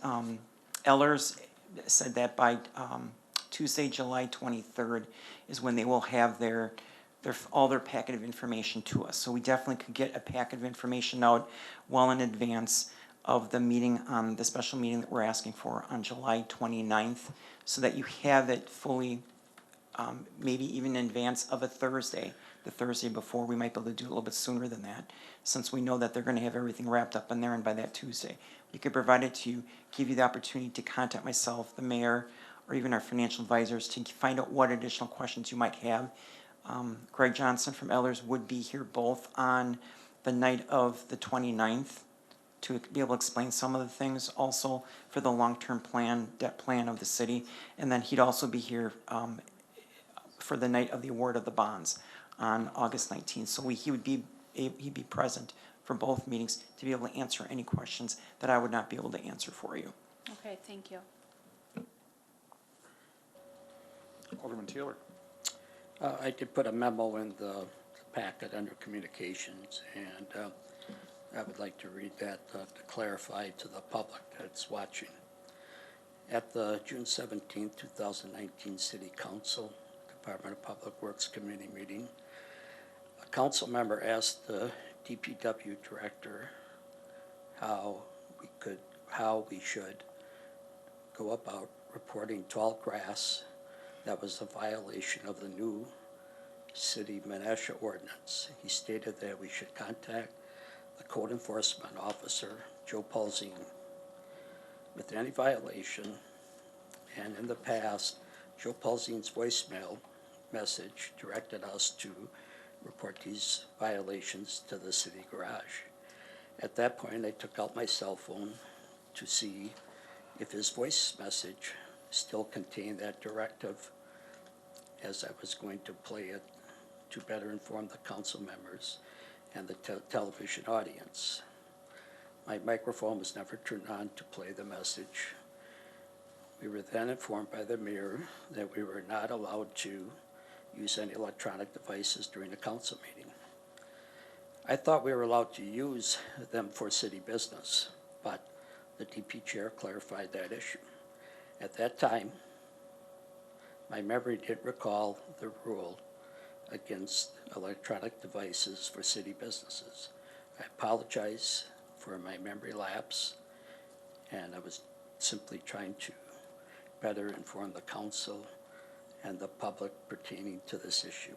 Ellers said that by Tuesday, July 23rd is when they will have all their packet of information to us. So we definitely could get a packet of information out well in advance of the meeting, the special meeting that we're asking for on July 29th, so that you have it fully, maybe even in advance of a Thursday. The Thursday before, we might be able to do it a little bit sooner than that, since we know that they're gonna have everything wrapped up in there, and by that Tuesday. We could provide it to you, give you the opportunity to contact myself, the mayor, or even our financial advisors to find out what additional questions you might have. Greg Johnson from Ellers would be here both on the night of the 29th to be able to explain some of the things also for the long-term plan, debt plan of the city. And then he'd also be here for the night of the award of the bonds on August 19th. So he'd be present for both meetings to be able to answer any questions that I would not be able to answer for you. Okay, thank you. Alderman Taylor. I did put a memo in the packet under communications, and I would like to read that to clarify to the public that's watching. At the June 17, 2019 City Council Department of Public Works Committee meeting, a council member asked the DPW director how we should go about reporting tall grass that was a violation of the new city Menasha ordinance. He stated that we should contact the code enforcement officer, Joe Paulzine, with any violation. And in the past, Joe Paulzine's voicemail message directed us to report these violations to the city garage. At that point, I took out my cell phone to see if his voice message still contained that directive, as I was going to play it to better inform the council members and the television audience. My microphone was never turned on to play the message. We were then informed by the mayor that we were not allowed to use any electronic devices during the council meeting. I thought we were allowed to use them for city business, but the DP chair clarified that issue. At that time, my memory didn't recall the rule against electronic devices for city businesses. I apologize for my memory lapse, and I was simply trying to better inform the council and the public pertaining to this issue.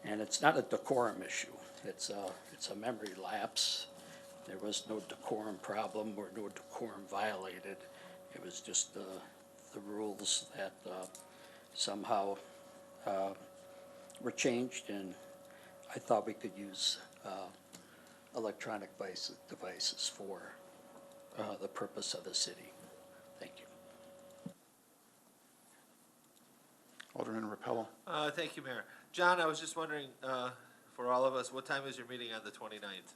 And it's not a decorum issue. It's a memory lapse. There was no decorum problem or no decorum violated. It was just the rules that somehow were changed, and I thought we could use electronic devices for the purpose of the city. Thank you. Alderman Repello. Thank you, Mayor. John, I was just wondering, for all of us, what time is your meeting on the 29th?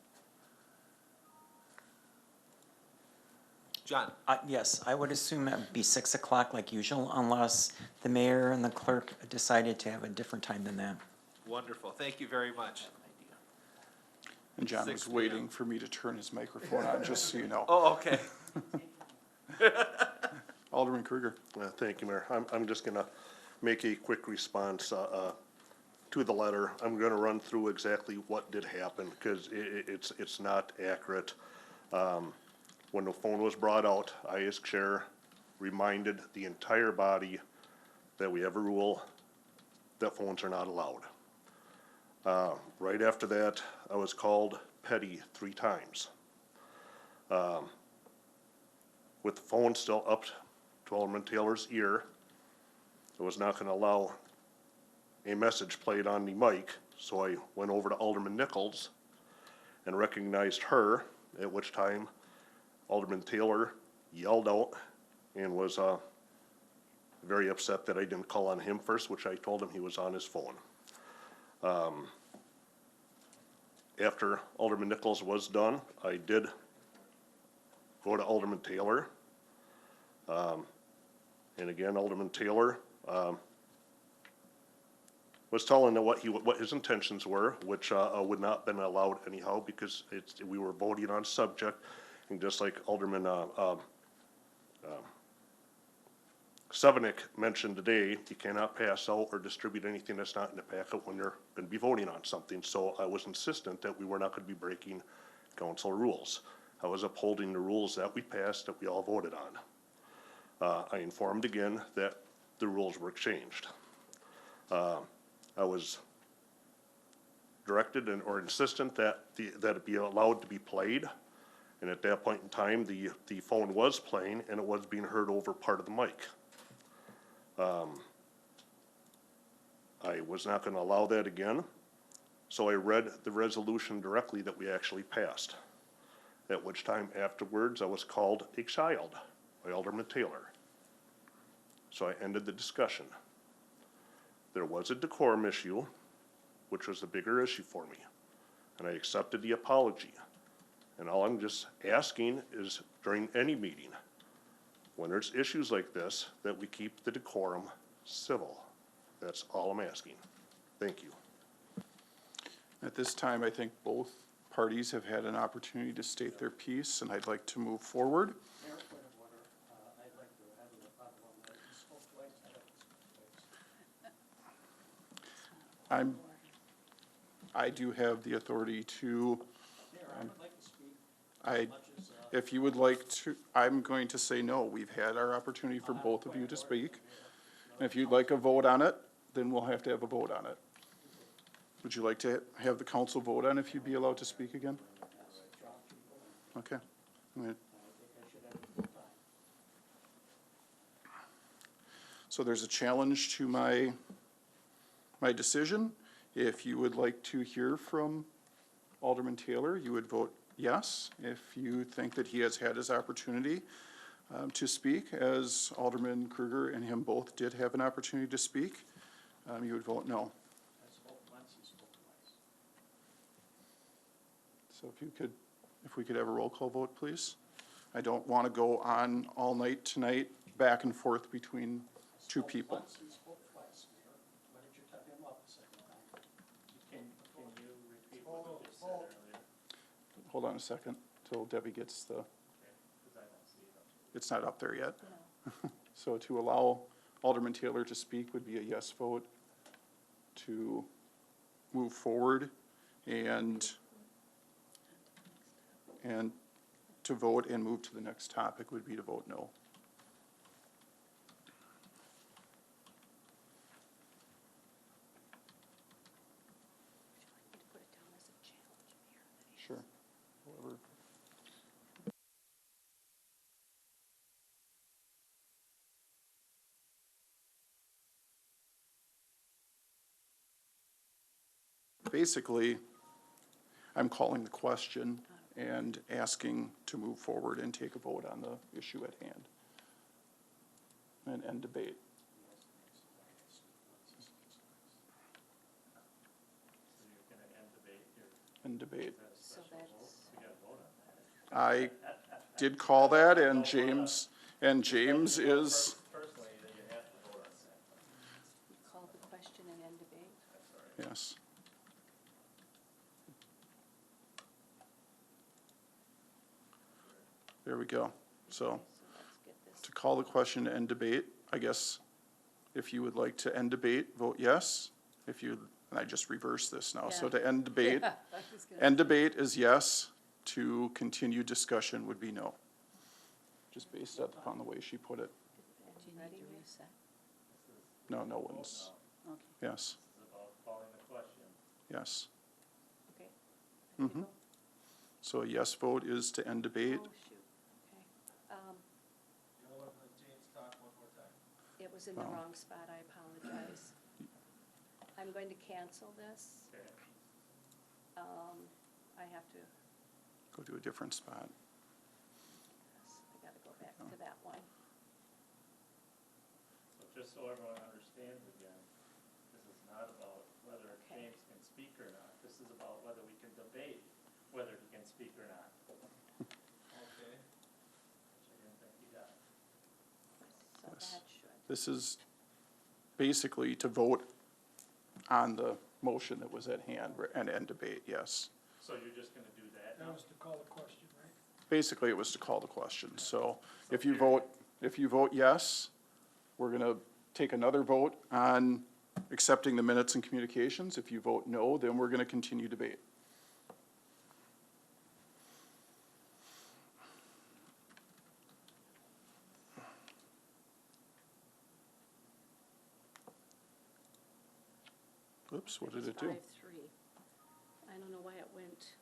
John? Yes, I would assume that would be 6 o'clock like usual, unless the mayor and the clerk decided to have a different time than that. Wonderful. Thank you very much. And John 6 was waiting for me to turn his microphone on, just so you know. Oh, okay. Alderman Kruger. Thank you, Mayor. I'm just gonna make a quick response, to the letter. I'm gonna run through exactly what did happen, because it's not accurate. When the phone was brought out, I, as chair, reminded the entire body that we have a rule that phones are not allowed. Right after that, I was called petty 3 times. With the phone still up to Alderman Taylor's ear, I was not gonna allow a message played on the mic, so I went over to Alderman Nichols and recognized her, at which time Alderman Taylor yelled out and was very upset that I didn't call on him first, which I told him he was on his phone. After Alderman Nichols was done, I did go to Alderman Taylor. And again, Alderman Taylor was telling him what his intentions were, which would not have been allowed anyhow, because we were voting on subject. And just like Alderman Sevenik mentioned today, you cannot pass out or distribute anything that's not in the packet when you're going to be voting on something. So I was insistent that we were not going to be breaking council rules. I was upholding the rules that we passed, that we all voted on. I informed again that the rules were changed. I was directed or insistent that that it be allowed to be played. And at that point in time, the phone was playing and it was being heard over part of the mic. I was not going to allow that again, so I read the resolution directly that we actually passed. At which time afterwards I was called a child by Alderman Taylor. So I ended the discussion. There was a decorum issue, which was the bigger issue for me, and I accepted the apology. And all I'm just asking is during any meeting, when there's issues like this, that we keep the decorum civil. That's all I'm asking. Thank you. At this time, I think both parties have had an opportunity to state their piece, and I'd like to move forward. I do have the authority to, if you would like to, I'm going to say no. We've had our opportunity for both of you to speak. And if you'd like a vote on it, then we'll have to have a vote on it. Would you like to have the council vote on if you'd be allowed to speak again? Okay. So there's a challenge to my decision. If you would like to hear from Alderman Taylor, you would vote yes. If you think that he has had his opportunity to speak, as Alderman Kruger and him both did have an opportunity to speak, you would vote no. So if we could have a roll call vote, please. I don't want to go on all night tonight, back and forth between two people. Hold on a second till Debbie gets the, it's not up there yet. So to allow Alderman Taylor to speak would be a yes vote. To move forward and to vote and move to the next topic would be to vote no. Sure. Whoever. basically, I'm calling the question and asking to move forward and take a vote on the issue at hand. And end debate. End debate. So that's, I did call that, and James is, call the question and end debate. yes. There we go. So, So let's get this. to call the question and end debate, I guess, if you would like to end debate, vote yes. If you, and I just reversed this now, so Yeah. to end debate, Yeah, I was gonna- end debate is yes, to continue discussion would be no. Just based upon the way she put it. Do you need to reset? No, no one's, Okay, yes, This is about calling the question. yes. okay. Mhm. So a yes vote is to end debate. Oh, shoot, okay. It was in the Oh. wrong spot, I apologize. I'm going to cancel this. I have to, Go to a different spot. I gotta go back to that one. So just so everyone understands again, this is not about whether Okay. James can speak or not. This is about whether we can debate whether he can speak or not. Okay. Which I didn't think you got. So Yes. that should, This is basically to vote on the motion that was at hand and end debate, yes. So you're just gonna do that now? That was to call the question, right? Basically, it was to call the question. So if you vote yes, we're gonna take another vote on accepting the minutes and communications. If you vote no, then we're gonna continue debate. Oops, what did it do? 5-3. I don't know why it went.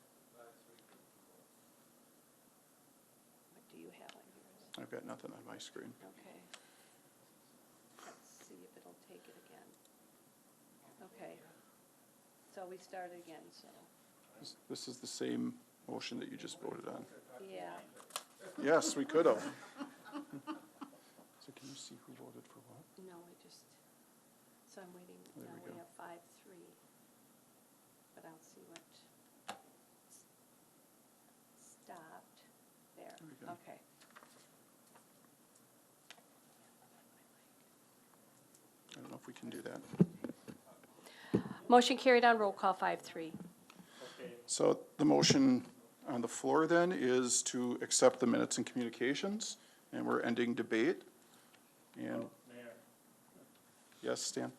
What do you have on yours? I've got nothing on my screen. Okay. Let's see if it'll take it again. Okay. So we start again, so, This is the same motion that you just voted on. yeah. Yes, we could have. So can you see who voted for what? No, I just, so I'm waiting, There now we we go. have 5-3. But I'll see what stopped there. There we go. Okay. I don't know if we can do that. Motion carried on roll call 5-3. So the motion on the floor then is to accept the minutes and communications, and we're ending debate. And, Mayor, yes, Stan?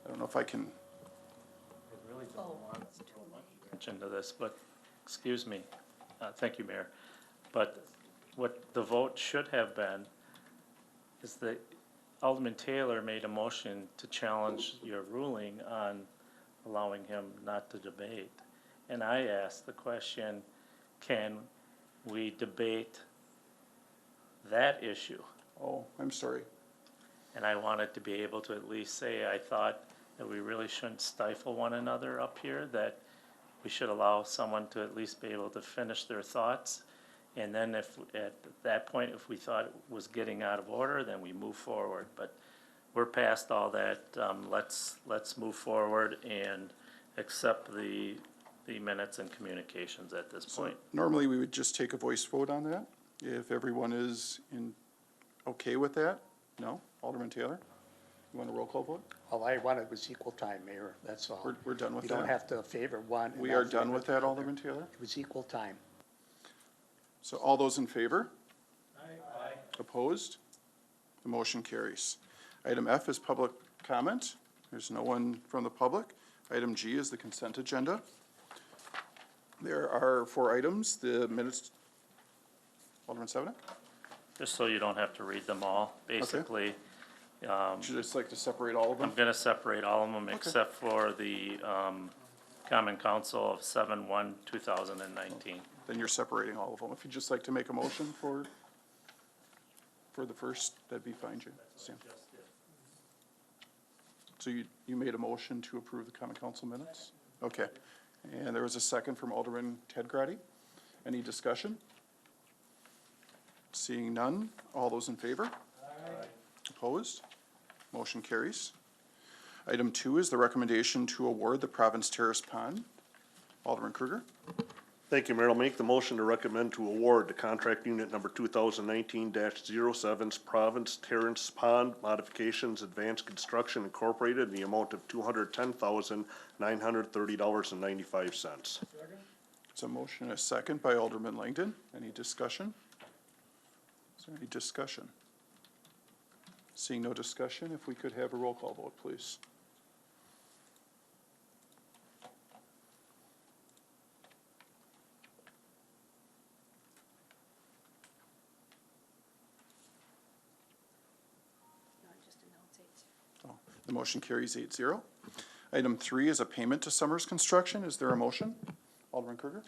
I don't know if I can, I really don't want to throw much attention to this, but, excuse me, thank you, Mayor. But what the vote should have been is that Alderman Taylor made a motion to challenge your ruling on allowing him not to debate. And I asked the question, can we debate that issue? oh, I'm sorry. And I wanted to be able to at least say, I thought that we really shouldn't stifle one another up here, that we should allow someone to at least be able to finish their thoughts. And then if, at that point, if we thought it was getting out of order, then we move forward. But we're past all that. Let's move forward and accept the minutes and communications at this So point. normally we would just take a voice vote on that, if everyone is okay with that? No? Alderman Taylor? You want a roll call vote? All I wanted was equal time, Mayor, that's all. We're done with You don't that? have to favor one. and We not are done favor with the that, other. Alderman Taylor? It was equal time. So all those in favor? Aye. Opposed? The motion carries. Item F is public comment. There's no one from the public. Item G is the consent agenda. There are 4 items, the minutes. Alderman Sevenick? Just so you don't have to read them all, basically. Should I just like to separate all of I'm them? gonna separate all of them except for the, Common Council of 7/1/2019. Then you're separating all of them. If you'd just like to make a motion for the first, that'd be fine, Jim. Sam. So you made a motion to approve the common council minutes? Okay. And there was a second from Alderman Ted Grady. Any discussion? Seeing none, all those in favor? Aye. Opposed? Motion carries. Item 2 is the recommendation to award the Province Terrace Pond. Alderman Kruger. Thank you, Mayor. I'll make the motion to recommend to award the contract unit number 2019-07's Province Terrace Pond Modifications Advanced Construction Incorporated in the amount of $210,930.95. It's a motion and a second by Alderman Langdon. Any discussion? Is there any discussion? Seeing no discussion, if we could have a roll call vote, please. The motion carries 8-0. Item 3 is a payment to Summers Construction. Is there a motion? Alderman Kruger.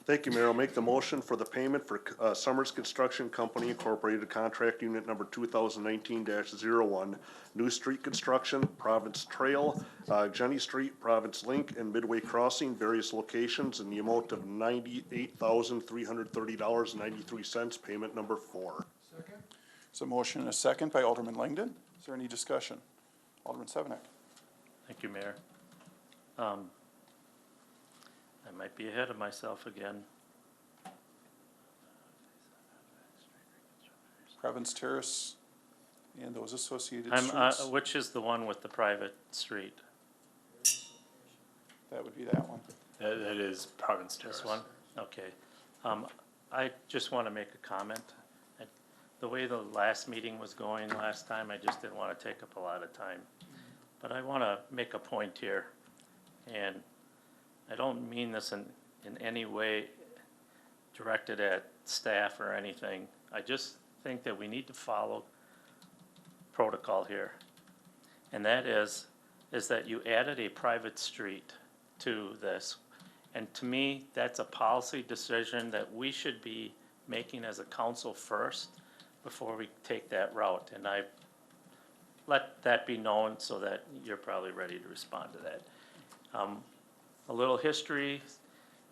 Thank you, Mayor. I'll make the motion for the payment for Summers Construction Company Incorporated, contract unit number 2019-01, New Street Construction, Province Trail, Jenny Street, Province Link, and Midway Crossing, various locations, in the amount of $98,330.93, payment number 4. Second? It's a motion and a second by Alderman Langdon. Is there any discussion? Alderman Sevenick. Thank you, Mayor. I might be ahead of myself again. Province Terrace and those associated I'm, streets. which is the one with the private street? That would be that one. That is Province Terrace. This one? Okay. I just want to make a comment. The way the last meeting was going last time, I just didn't want to take up a lot of time. But I want to make a point here, and I don't mean this in any way directed at staff or anything. I just think that we need to follow protocol here. And that is that you added a private street to this. And to me, that's a policy decision that we should be making as a council first before we take that route. And I let that be known so that you're probably ready to respond to that. A little history,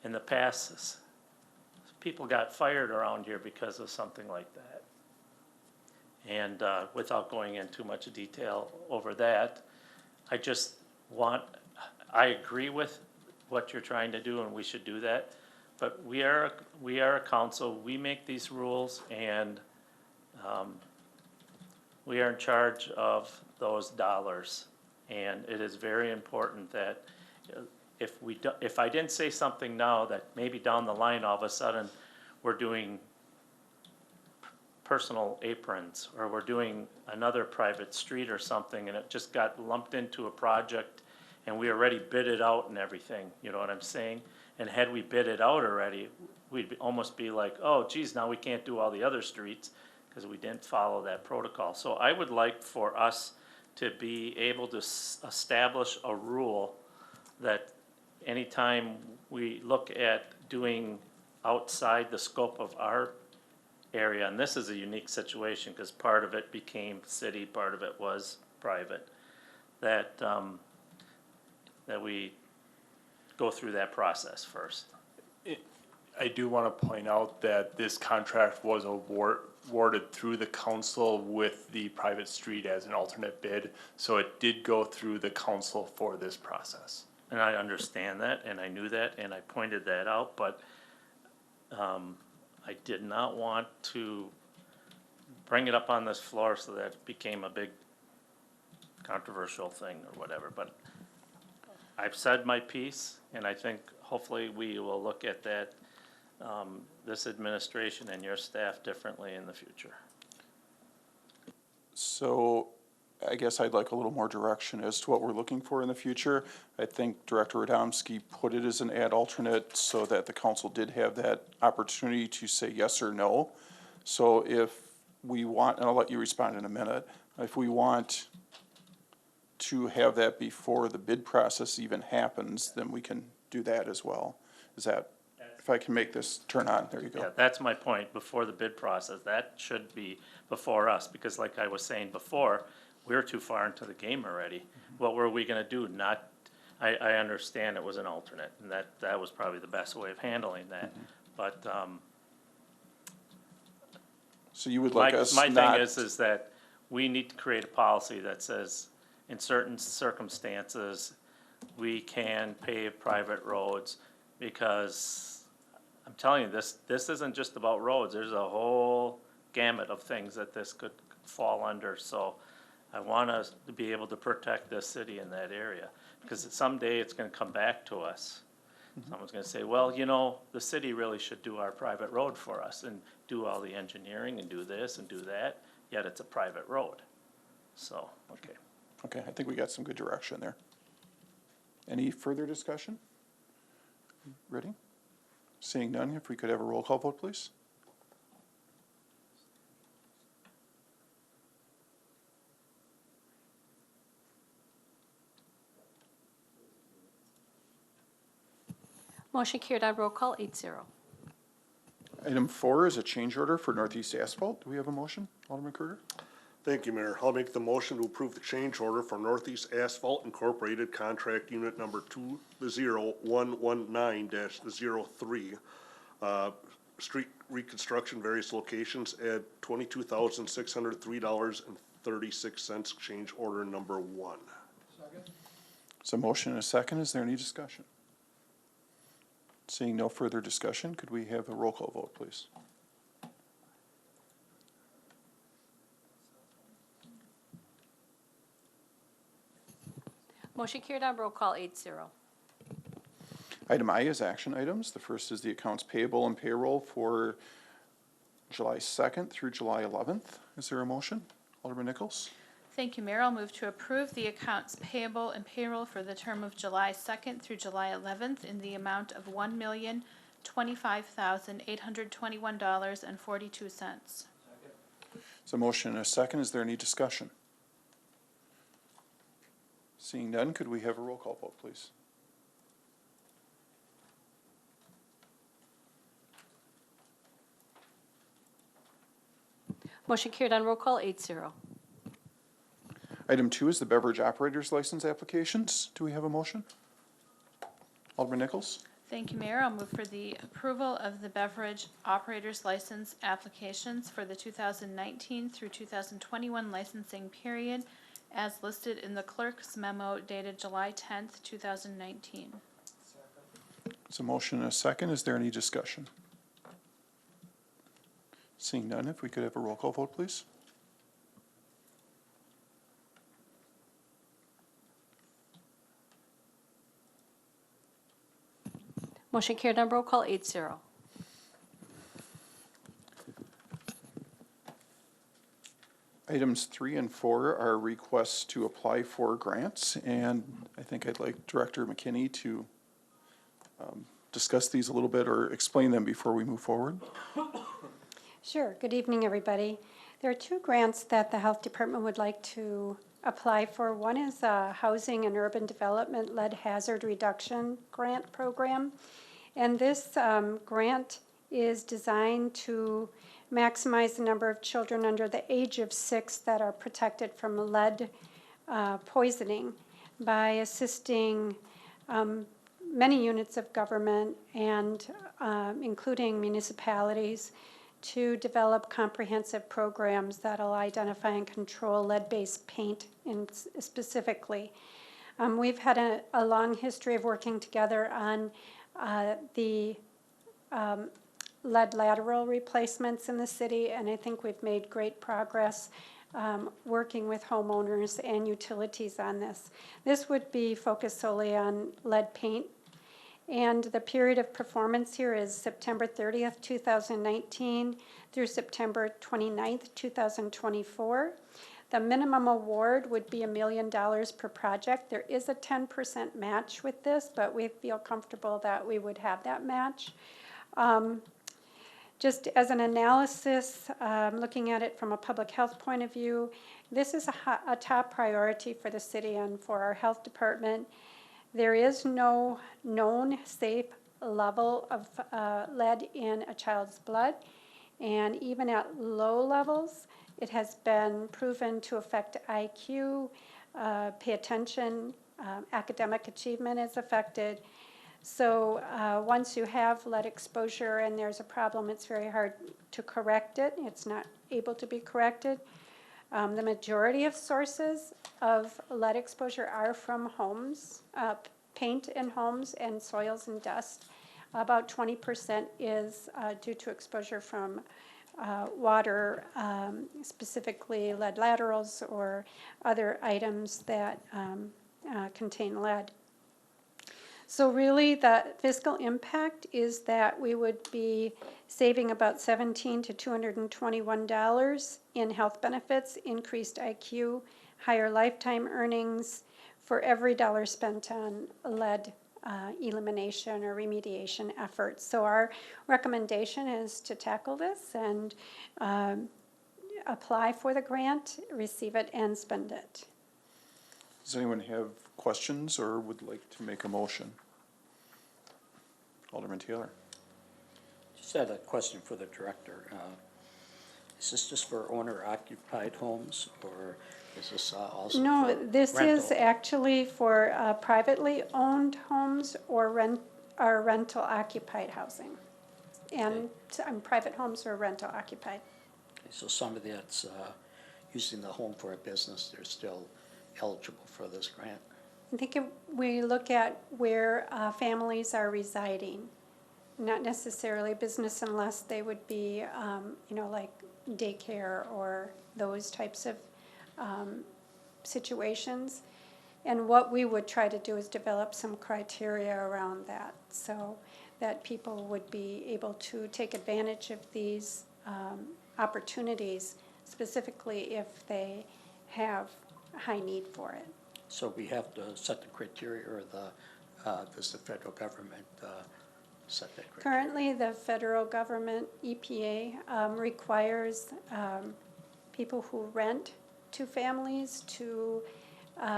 in the past, people got fired around here because of something like that. And without going into much detail over that, I agree with what you're trying to do, and we should do that. But we are a council, we make these rules, and we are in charge of those dollars. And it is very important that if I didn't say something now, that maybe down the line, all of a sudden, we're doing personal aprons, or we're doing another private street or something, and it just got lumped into a project, and we already bid it out and everything, you know what I'm saying? And had we bid it out already, we'd almost be like, oh geez, now we can't do all the other streets, because we didn't follow that protocol. So I would like for us to be able to establish a rule that anytime we look at doing outside the scope of our area, and this is a unique situation because part of it became city, part of it was private, that we go through that process first. I do want to point out that this contract was awarded through the council with the private street as an alternate bid, so it did go through the council for this process. And I understand that, and I knew that, and I pointed that out, but I did not want to bring it up on this floor so that it became a big controversial thing or whatever, but I've said my piece, and I think hopefully we will look at that, this administration and your staff differently in the future. So I guess I'd like a little more direction as to what we're looking for in the future. I think Director Radomski put it as an ad alternate so that the council did have that opportunity to say yes or no. So if we want, and I'll let you respond in a minute, if we want to have that before the bid process even happens, then we can do that as well. Is that, if I can make this turn on, there you go. Yeah, that's my point, before the bid process, that should be before us, because like I was saying before, we're too far into the game already. What were we gonna do? Not, I understand it was an alternate, and that was probably the best way of handling that. But, So you would my, like us my not? thing is that we need to create a policy that says, in certain circumstances, we can pave private roads, because I'm telling you, this isn't just about roads, there's a whole gamut of things that this could fall under, so I want us to be able to protect this city in that area, because someday it's gonna come back to us. Someone's gonna say, well, you know, the city really should do our private road for us, and do all the engineering, and do this and do that, yet it's a private road. So, okay. Okay, I think we got some good direction there. Any further discussion? Ready? Seeing none, if we could have a roll call vote, please? Motion carried on roll call 8-0. Item 4 is a change order for Northeast Asphalt. Do we have a motion? Alderman Kruger? Thank you, Mayor. I'll make the motion to approve the change order for Northeast Asphalt Incorporated Contract Unit Number 20119-03. Street reconstruction, various locations at $22,603.36, change order number 1. So motion and a second. Is there any discussion? Seeing no further discussion, could we have a roll call vote, please? Motion carried on roll call 8-0. Item I is action items. The first is the accounts payable and payroll for July 2nd through July 11th. Is there a motion? Alderman Nichols? Thank you, Mayor. I'll move to approve the accounts payable and payroll for the term of July 2nd through July 11th in the amount of $1,025,821.42. So motion and a second. Is there any discussion? Seeing none, could we have a roll call vote, please? Motion carried on roll call 8-0. Item 2 is the beverage operator's license applications. Do we have a motion? Alderman Nichols? Thank you, Mayor. I'll move for the approval of the beverage operator's license applications for the 2019 through 2021 licensing period as listed in the clerk's memo dated July 10th, 2019. So motion and a second. Is there any discussion? Seeing none, if we could have a roll call vote, please? Motion carried on roll call 8-0. Items 3 and 4 are requests to apply for grants, and I think I'd like Director McKinney to discuss these a little bit or explain them before we move forward. Sure. Good evening, everybody. There are 2 grants that the Health Department would like to apply for. One is a Housing and Urban Development Lead Hazard Reduction Grant Program. And this grant is designed to maximize the number of children under the age of 6 that are protected from lead poisoning by assisting many units of government and including municipalities to develop comprehensive programs that'll identify and control lead-based paint specifically. We've had a long history of working together on the lead lateral replacements in the city, and I think we've made great progress working with homeowners and utilities on this. This would be focused solely on lead paint, and the period of performance here is September 30th, 2019 through September 29th, 2024. The minimum award would be $1 million per project. There is a 10% match with this, but we feel comfortable that we would have that match. Just as an analysis, looking at it from a public health point of view, this is a top priority for the city and for our health department. There is no known safe level of lead in a child's blood, and even at low levels, It has been proven to affect IQ, pay attention, academic achievement is affected. So once you have lead exposure and there's a problem, it's very hard to correct it. It's not able to be corrected. The majority of sources of lead exposure are from homes, paint in homes and soils and dust. About 20% is due to exposure from water, specifically lead laterals or other items that contain lead. So really, the fiscal impact is that we would be saving about $17 to $221 in health benefits, increased IQ, higher lifetime earnings for every dollar spent on lead elimination or remediation efforts. So our recommendation is to tackle this and apply for the grant, receive it, and spend it. Does anyone have questions or would like to make a motion? Alderman Taylor. Just had a question for the director. Is this just for owner-occupied homes, or is this also No, for this is rental? actually for privately owned homes or rental occupied housing. And private homes are rental occupied. Okay, so somebody that's using the home for a business, they're still eligible for this grant? I think if we look at where families are residing, not necessarily business unless they would be, like daycare or those types of situations. And what we would try to do is develop some criteria around that so that people would be able to take advantage of these opportunities, specifically if they have a high need for it. So we have to set the criteria, or does the federal government set that criteria? Currently, the federal government, EPA, requires people who rent to families to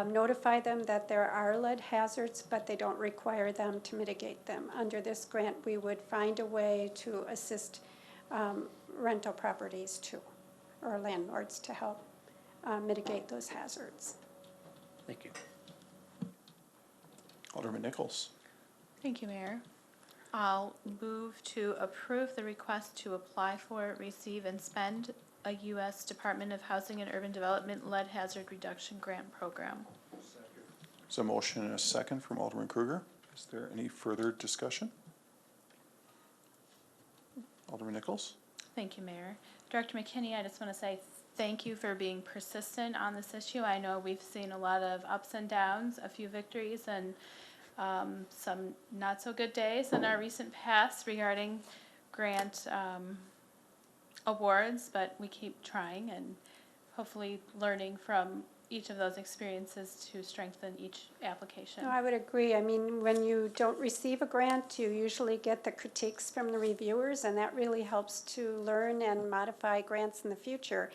notify them that there are lead hazards, but they don't require them to mitigate them. Under this grant, we would find a way to assist rental properties too, or landlords to help mitigate those hazards. Thank you. Alderman Nichols. Thank you, Mayor. I'll move to approve the request to apply for, receive, and spend a U.S. Department of Housing and Urban Development Lead Hazard Reduction Grant Program. There's a motion and a second from Alderman Kruger. Is there any further discussion? Alderman Nichols. Thank you, Mayor. Director McKinney, I just want to say thank you for being persistent on this issue. I know we've seen a lot of ups and downs, a few victories, and some not so good days in our recent past regarding grant awards, but we keep trying and hopefully learning from each of those experiences to strengthen each application. No, I would agree. I mean, when you don't receive a grant, you usually get the critiques from the reviewers, and that really helps to learn and modify grants in the future.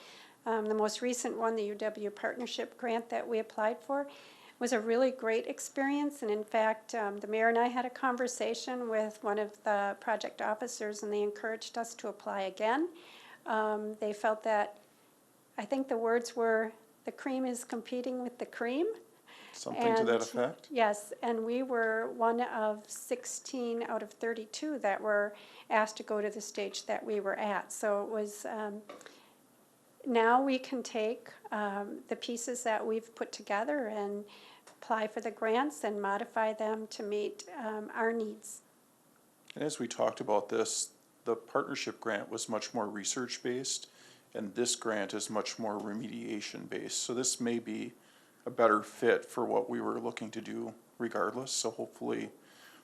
The most recent one, the UW Partnership Grant that we applied for, was a really great experience. And in fact, the mayor and I had a conversation with one of the project officers, and they encouraged us to apply again. They felt that, I think the words were, the cream is competing with the cream. Something to that effect? Yes, and we were one of 16 out of 32 that were asked to go to the stage that we were at. So it was, now we can take the pieces that we've put together and apply for the grants and modify them to meet our needs. And as we talked about this, the partnership grant was much more research-based, and this grant is much more remediation-based. So this may be a better fit for what we were looking to do regardless. So hopefully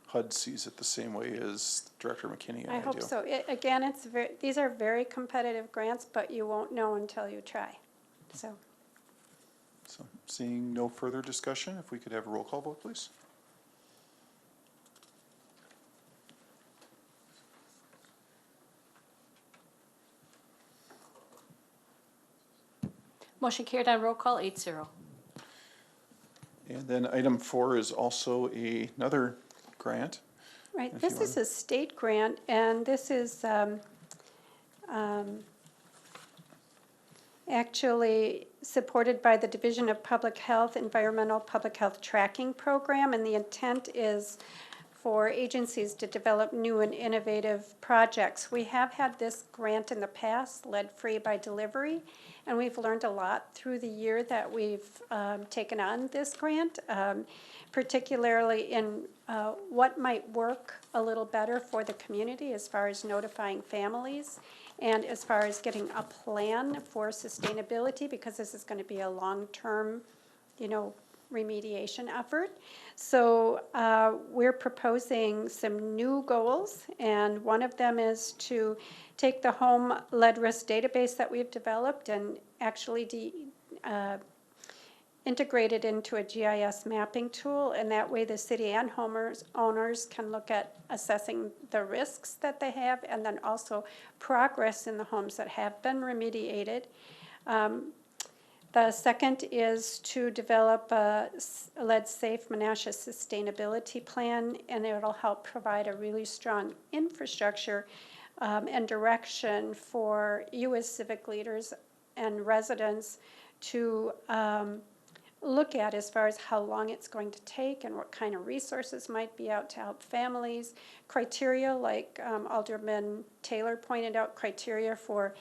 HUD sees it the same way as Director McKinney and I do. I hope so. Again, these are very competitive grants, but you won't know until you try. So Seeing no further discussion, if we could have a roll call vote, please. Motion carried on roll call, 8-0. And then item 4 is also another grant. right, If this you is a state grant, and this is actually supported by the Division of Public Health Environmental Public Health Tracking Program, and the intent is for agencies to develop new and innovative projects. We have had this grant in the past, Lead Free by Delivery, and we've learned a lot through the year that we've taken on this grant, particularly in what might work a little better for the community as far as notifying families and as far as getting a plan for sustainability, because this is going to be a long-term, remediation effort. So we're proposing some new goals, and one of them is to take the home lead risk database that we've developed and actually integrate it into a GIS mapping tool, and that way the city and owners can look at assessing the risks that they have and then also progress in the homes that have been remediated. The second is to develop a lead-safe Menasha sustainability plan, and it'll help provide a really strong infrastructure and direction for you as civic leaders and residents to look at as far as how long it's going to take and what kind of resources might be out to help families. Criteria, like Alderman Taylor pointed out, criteria for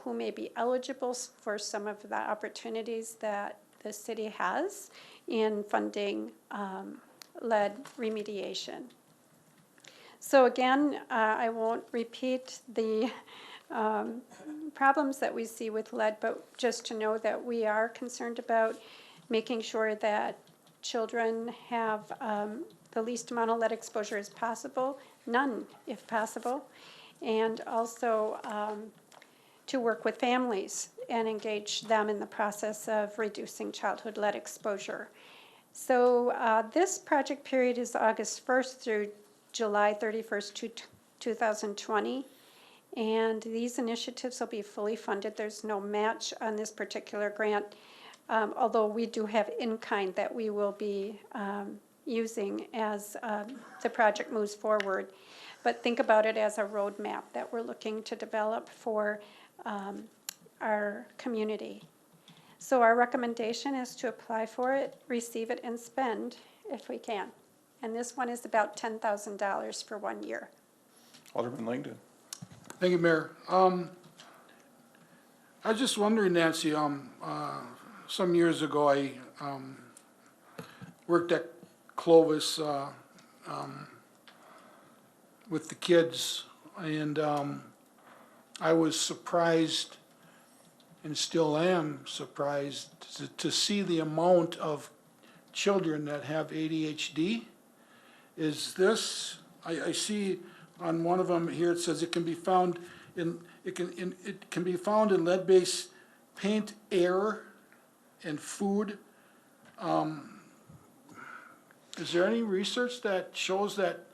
who may be eligible for some of the opportunities that the city has in funding lead remediation. So again, I won't repeat the problems that we see with lead, but just to know that we are concerned about making sure that children have the least amount of lead exposure as possible, none if possible, and also to work with families and engage them in the process of reducing childhood lead exposure. So this project period is August 1st through July 31st, 2020. And these initiatives will be fully funded. There's no match on this particular grant, although we do have in-kind that we will be using as the project moves forward. But think about it as a roadmap that we're looking to develop for our community. So our recommendation is to apply for it, receive it, and spend if we can. And this one is about $10,000 for 1 year. Alderman Langdon. Thank you, Mayor. I was just wondering, Nancy, some years ago I worked at Clovis with the kids, and I was surprised, and still am surprised, to see the amount of children that have ADHD. Is this, I see on one of them here, it says it can be found in lead-based paint, air, and food. Is there any research that shows that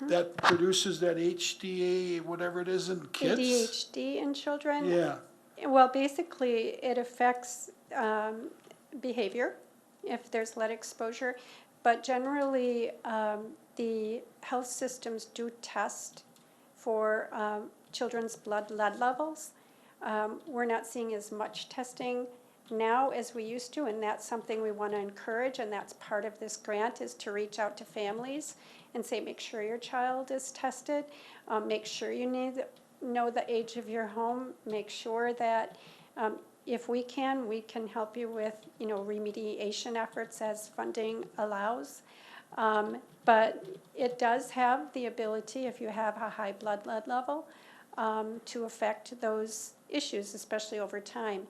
that produces that HDA, whatever it is, in kids? ADHD in children? Yeah. Well, basically, it affects behavior if there's lead exposure, but generally, the health systems do test for children's blood lead levels. We're not seeing as much testing now as we used to, and that's something we want to encourage, and that's part of this grant, is to reach out to families and say, make sure your child is tested, make sure you know the age of your home, make sure that if we can help you with remediation efforts as funding allows. But it does have the ability, if you have a high blood lead level, to affect those issues, especially over time.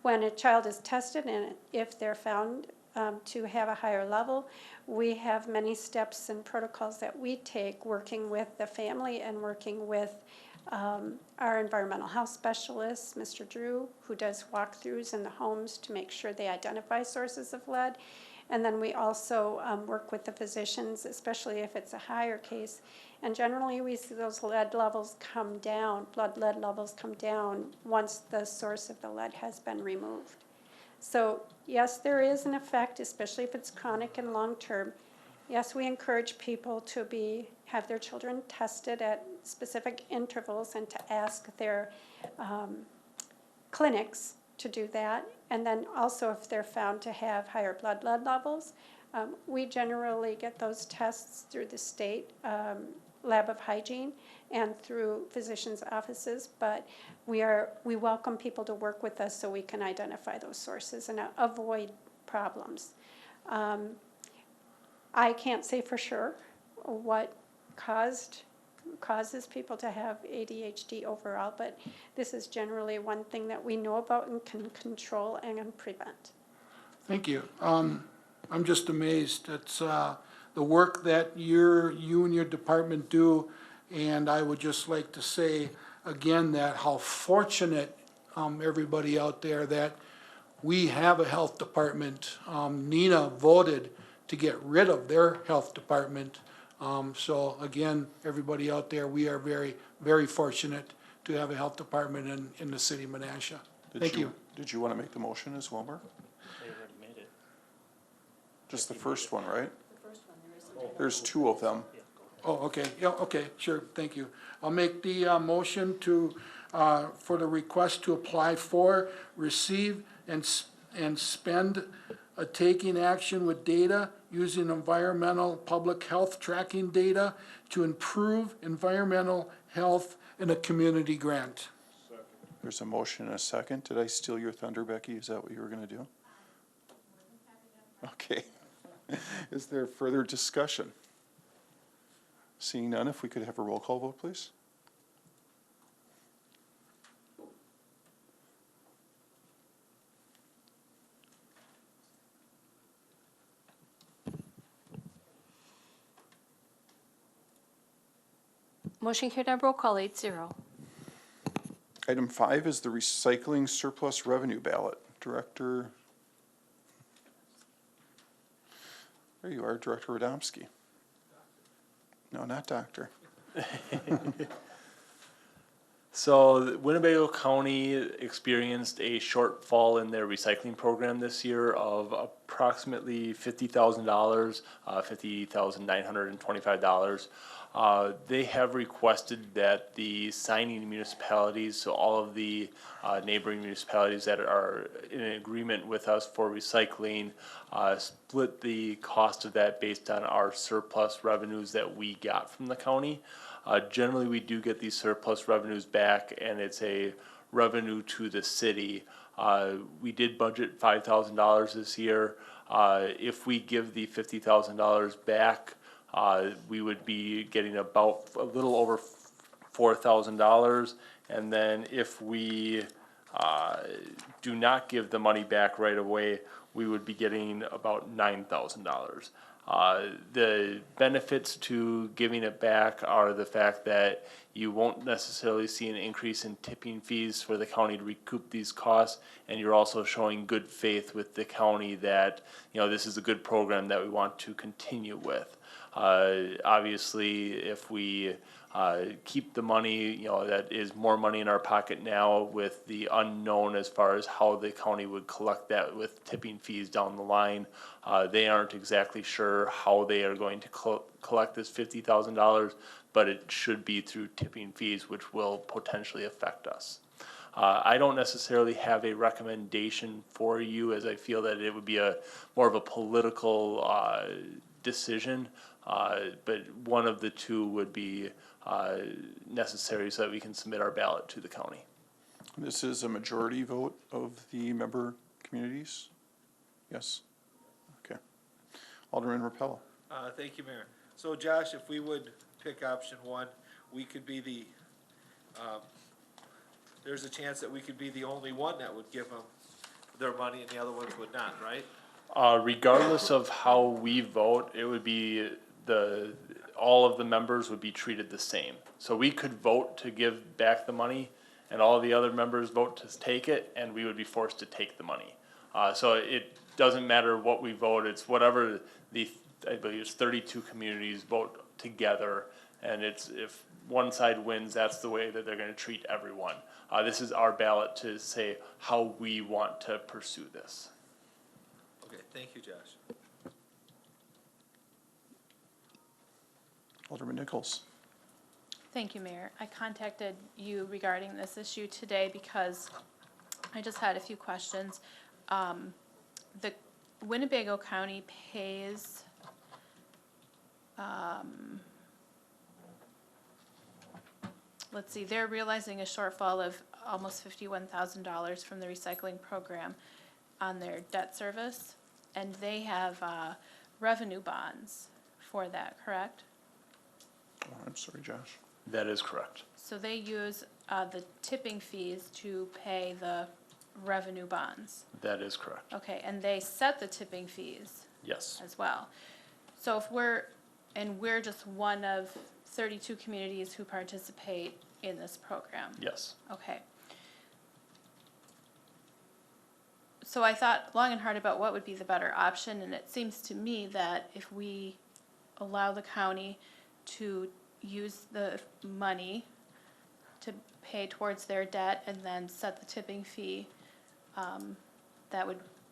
When a child is tested and if they're found to have a higher level, we have many steps and protocols that we take, working with the family and working with our environmental health specialist, Mr. Drew, who does walkthroughs in the homes to make sure they identify sources of lead. And then we also work with the physicians, especially if it's a higher case. And generally we see those lead levels come down, blood lead levels come down once the source of the lead has been removed. So yes, there is an effect, especially if it's chronic and long-term. Yes, we encourage people to have their children tested at specific intervals and to ask their clinics to do that. And then also if they're found to have higher blood lead levels, we generally get those tests through the state lab of hygiene and through physicians' offices, but we welcome people to work with us so we can identify those sources and avoid problems. I can't say for sure what causes people to have ADHD overall, but this is generally one thing that we know about and can control and prevent. Thank you. I'm just amazed. It's the work that you and your department do, and I would just like to say again that how fortunate everybody out there that we have a health department. Nina voted to get rid of their health department. So again, everybody out there, we are very, very fortunate to have a health department in the city of Menasha. Thank you. Did you want to make the motion as well, Mark? They already made it. Just the first one, right? There's two of them. Oh, okay, yeah, okay, sure, thank you. I'll make the motion to, for the request to apply for, receive, and spend taking action with data using environmental public health tracking data to improve environmental health in a community grant. There's a motion and a second. Did I steal your thunder, Becky? Is that what you were gonna do? Okay. Is there further discussion? Seeing none, if we could have a roll call vote, please? Motion carried on roll call 8-0. Item 5 is the recycling surplus revenue ballot. Director, there you are, Director Radomski. No, not doctor. So Winnebago County experienced a shortfall in their recycling program this year of approximately $50,000, $50,925. They have requested that the signing municipalities, so all of the neighboring municipalities that are in agreement with us for recycling, split the cost of that based on our surplus revenues that we got from the county. Generally, we do get these surplus revenues back, and it's a revenue to the city. We did budget $5,000 this year. If we give the $50,000 back, we would be getting about a little over $4,000. And then if we do not give the money back right away, we would be getting about $9,000. The benefits to giving it back are the fact that you won't necessarily see an increase in tipping fees for the county to recoup these costs, and you're also showing good faith with the county that, you know, this is a good program that we want to continue with. Obviously, if we keep the money, you know, that is more money in our pocket now with the unknown as far as how the county would collect that with tipping fees down the line. They aren't exactly sure how they are going to collect this $50,000, but it should be through tipping fees, which will potentially affect us. I don't necessarily have a recommendation for you, as I feel that it would be more of a political decision, but one of the two would be necessary so that we can submit our ballot to the county. This is a majority vote of the member communities? Yes? Okay. Alderman Rapella. Thank you, Mayor. So Josh, if we would pick option 1, we could be the, there's a chance that we could be the only one that would give them their money and the other ones would not, right? Regardless of how we vote, it would be all of the members would be treated the same. So we could vote to give back the money, and all the other members vote to take it, and we would be forced to take the money. So it doesn't matter what we vote, it's whatever I believe it's 32 communities vote together, and it's, if one side wins, that's the way that they're gonna treat everyone. This is our ballot to say how we want to pursue this. Okay, thank you, Josh. Alderman Nichols. Thank you, Mayor. I contacted you regarding this issue today because I just had a few questions. The Winnebago County pays, let's see, they're realizing a shortfall of almost $51,000 from the recycling program on their debt service, and they have revenue bonds for that, correct? Oh, I'm sorry, Josh. That is correct. So they use the tipping fees to pay the revenue bonds. That is correct. Okay, and they set the tipping fees Yes. as well. So if we're just one of 32 communities who participate in this program. Yes. Okay. So I thought long and hard about what would be the better option, and it seems to me that if we allow the county to use the money to pay towards their debt and then set the tipping fee, that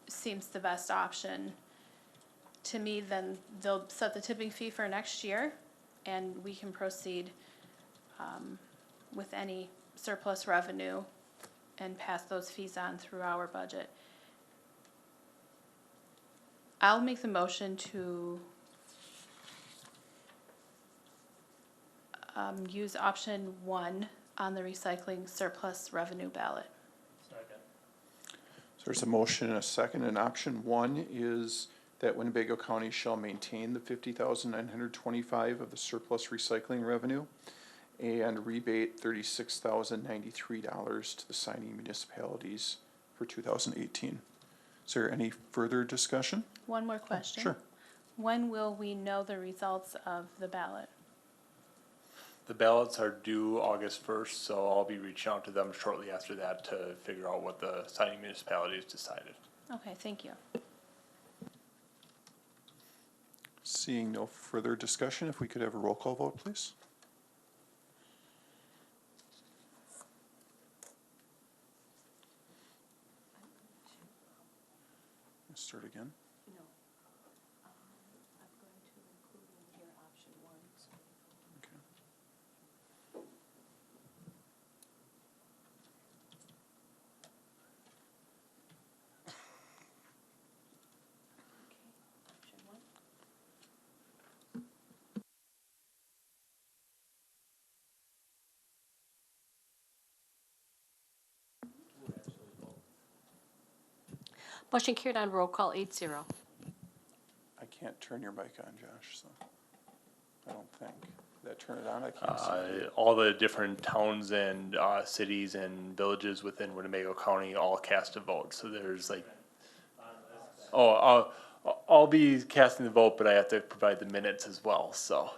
seems the best option to me. Then they'll set the tipping fee for next year, and we can proceed with any surplus revenue and pass those fees on through our budget. I'll make the motion to use option 1 on the recycling surplus revenue ballot. Second. So there's a motion and a second, and option 1 is that Winnebago County shall maintain the $50,925 of the surplus recycling revenue and rebate $36,093 to the signing municipalities for 2018. Is there any further discussion? One more question. Sure. When will we know the results of the ballot? The ballots are due August 1st, so I'll be reaching out to them shortly after that to figure out what the signing municipalities decided. Okay, thank you. Seeing no further discussion, if we could have a roll call vote, please. Let's start again. No. I'm going to include in here option 1. Okay. Option 1. Motion carried on roll call 8-0. I can't turn your mic on, Josh, so I don't think. Did I turn it on? I can't see. All the different towns and cities and villages within Winnebago County all cast a vote. So there's like, I'll be casting the vote, but I have to provide the minutes as well. So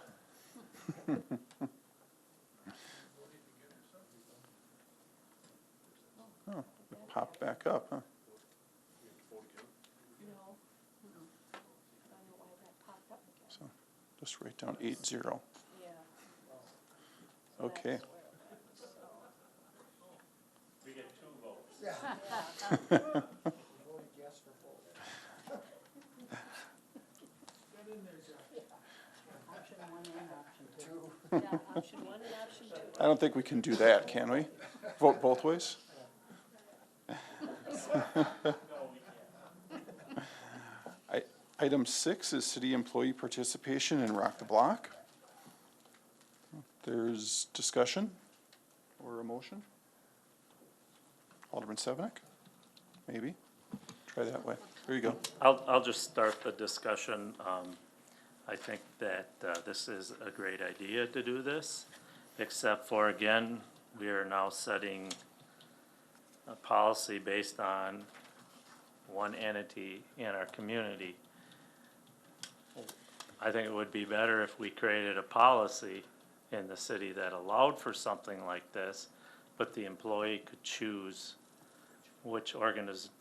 Oh, it popped back up, huh? No. I don't know why that popped up again. So just write down 8-0. Yeah. Okay. We get 2 votes. Yeah, option 1 and option 2. I don't think we can do that, can we? Vote both ways? Item 6 is city employee participation in Rock the Block. There's discussion or a motion? Alderman Sevenick? Maybe? Try that way. There you go. I'll just start the discussion. I think that this is a great idea to do this, except for, again, we are now setting a policy based on one entity in our community. I think it would be better if we created a policy in the city that allowed for something like this, but the employee could choose which organization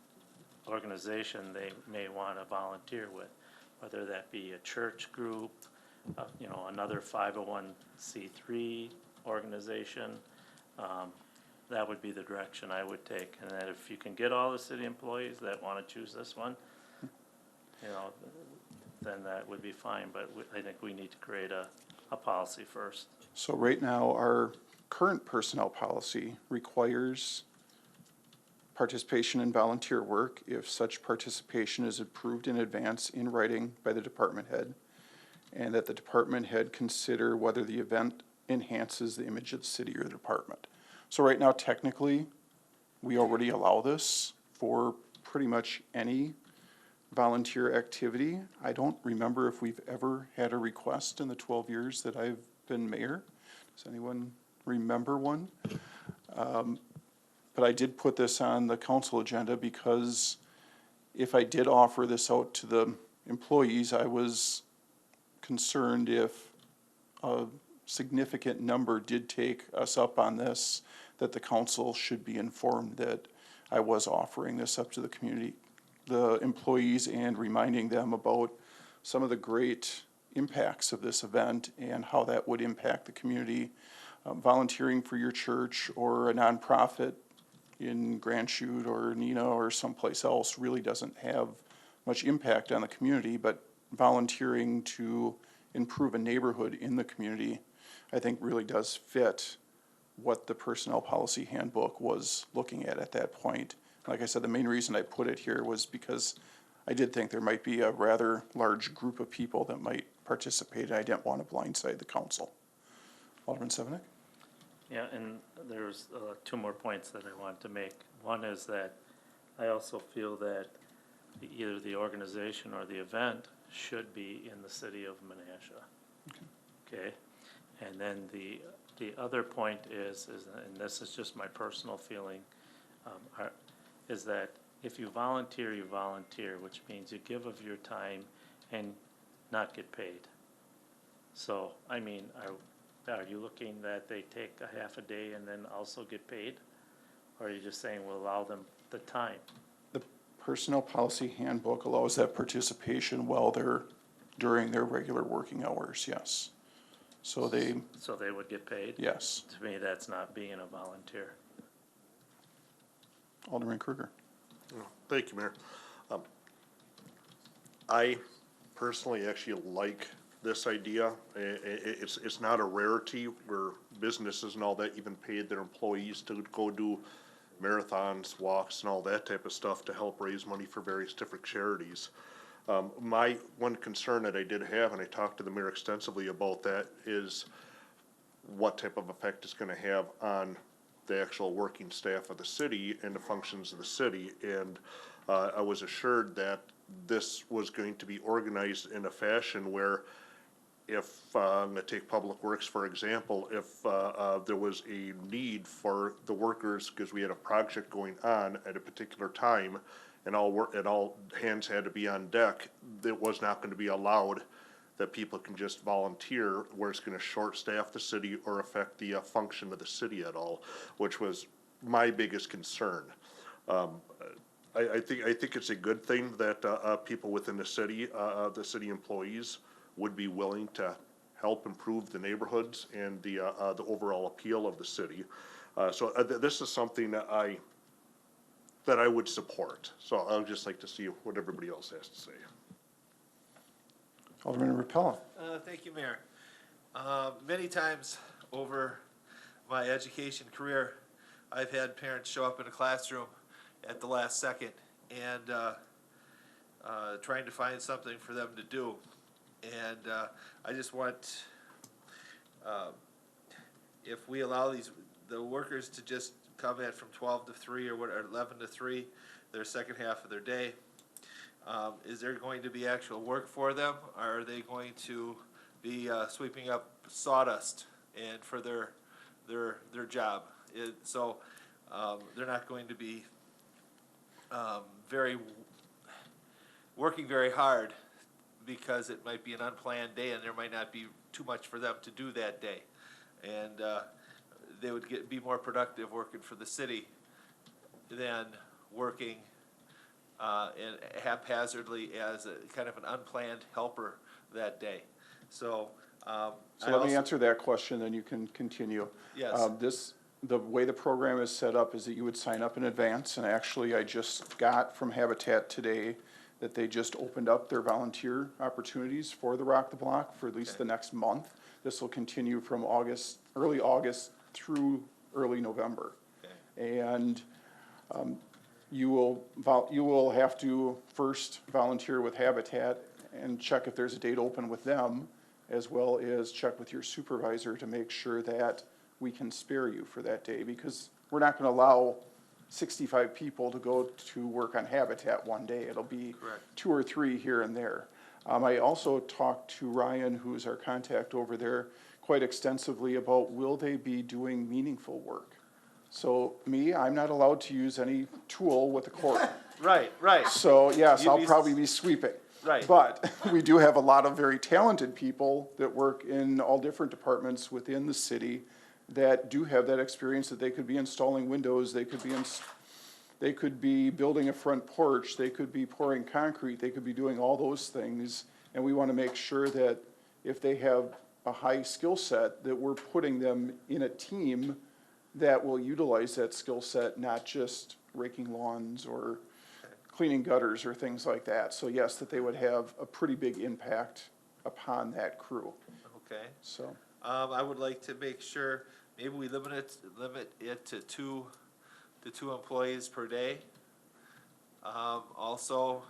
they may want to volunteer with, whether that be a church group, another 501c3 organization. That would be the direction I would take. And that if you can get all the city employees that want to choose this one, then that would be fine. But I think we need to create a policy first. So right now, our current personnel policy requires participation in volunteer work if such participation is approved in advance in writing by the department head, and that the department head consider whether the event enhances the image of the city or the department. So right now, technically, we already allow this for pretty much any volunteer activity. I don't remember if we've ever had a request in the 12 years that I've been mayor. Does anyone remember one? But I did put this on the council agenda because if I did offer this out to the employees, I was concerned if a significant number did take us up on this, that the council should be informed that I was offering this up to the community, the employees, and reminding them about some of the great impacts of this event and how that would impact the community. Volunteering for your church or a nonprofit in Grand Chute or Neenah or someplace else really doesn't have much impact on the community, but volunteering to improve a neighborhood in the community, I think really does fit what the personnel policy handbook was looking at that point. Like I said, the main reason I put it here was because I did think there might be a rather large group of people that might participate, and I didn't want to blindside the council. Alderman Sevenick? Yeah, and there's two more points that I want to make. One is that I also feel that either the organization or the event should be in the city of Menasha. Okay? And then the other point is, and this is just my personal feeling, is that if you volunteer, which means you give of your time and not get paid. So, I mean, are you looking that they take a half a day and then also get paid? Or are you just saying we'll allow them the time? The personnel policy handbook allows that participation while they're during their regular working hours, yes. So they, So they would get paid? yes. To me, that's not being a volunteer. Alderman Kruger? Thank you, Mayor. I personally actually like this idea. It's not a rarity where businesses and all that even paid their employees to go do marathons, walks, and all that type of stuff to help raise money for various different charities. My one concern that I did have, and I talked to the mayor extensively about that, is what type of effect it's gonna have on the actual working staff of the city and the functions of the city. And I was assured that this was going to be organized in a fashion where if, I'm gonna take Public Works for example, if there was a need for the workers, because we had a project going on at a particular time, and all hands had to be on deck, it was not gonna be allowed that people can just volunteer, where it's gonna short staff the city or affect the function of the city at all, which was my biggest concern. I think it's a good thing that people within the city employees would be willing to help improve the neighborhoods and the overall appeal of the city. So this is something that I would support. So I would just like to see what everybody else has to say. Alderman Repella? Thank you, Mayor. Many times over my education career, I've had parents show up in a classroom at the last second and trying to find something for them to do. And I just want, if we allow the workers to just come in from 12 to 3 or 11 to 3, their second half of their day, is there going to be actual work for them? Or are they going to be sweeping up sawdust and for their job? So they're not going to be working very hard, because it might be an unplanned day and there might not be too much for them to do that day. And they would be more productive working for the city than working and haphazardly as a kind of an unplanned helper that day. So So let me answer that question, then you can continue. Yes. The way the program is set up is that you would sign up in advance, and actually I just got from Habitat today that they just opened up their volunteer opportunities for the Rock the Block for at least the next month. This will continue from early August through early November. And you will have to first volunteer with Habitat and check if there's a date open with them, as well as check with your supervisor to make sure that we can spare you for that day, because we're not gonna allow 65 people to go to work on Habitat one day. It'll be Correct. 2 or 3 here and there. I also talked to Ryan, who's our contact over there, quite extensively about will they be doing meaningful work? So me, I'm not allowed to use any tool with a cord. Right, right. So yes, You'd I'll be- probably be sweeping. Right. But we do have a lot of very talented people that work in all different departments within the city that do have that experience, that they could be installing windows, they could be building a front porch, they could be pouring concrete, they could be doing all those things. And we want to make sure that if they have a high skill set, that we're putting them in a team that will utilize that skill set, not just raking lawns or cleaning gutters or things like that. So yes, that they would have a pretty big impact upon that crew, Okay. so. I would like to make sure, maybe we limit it to two employees per day. Also,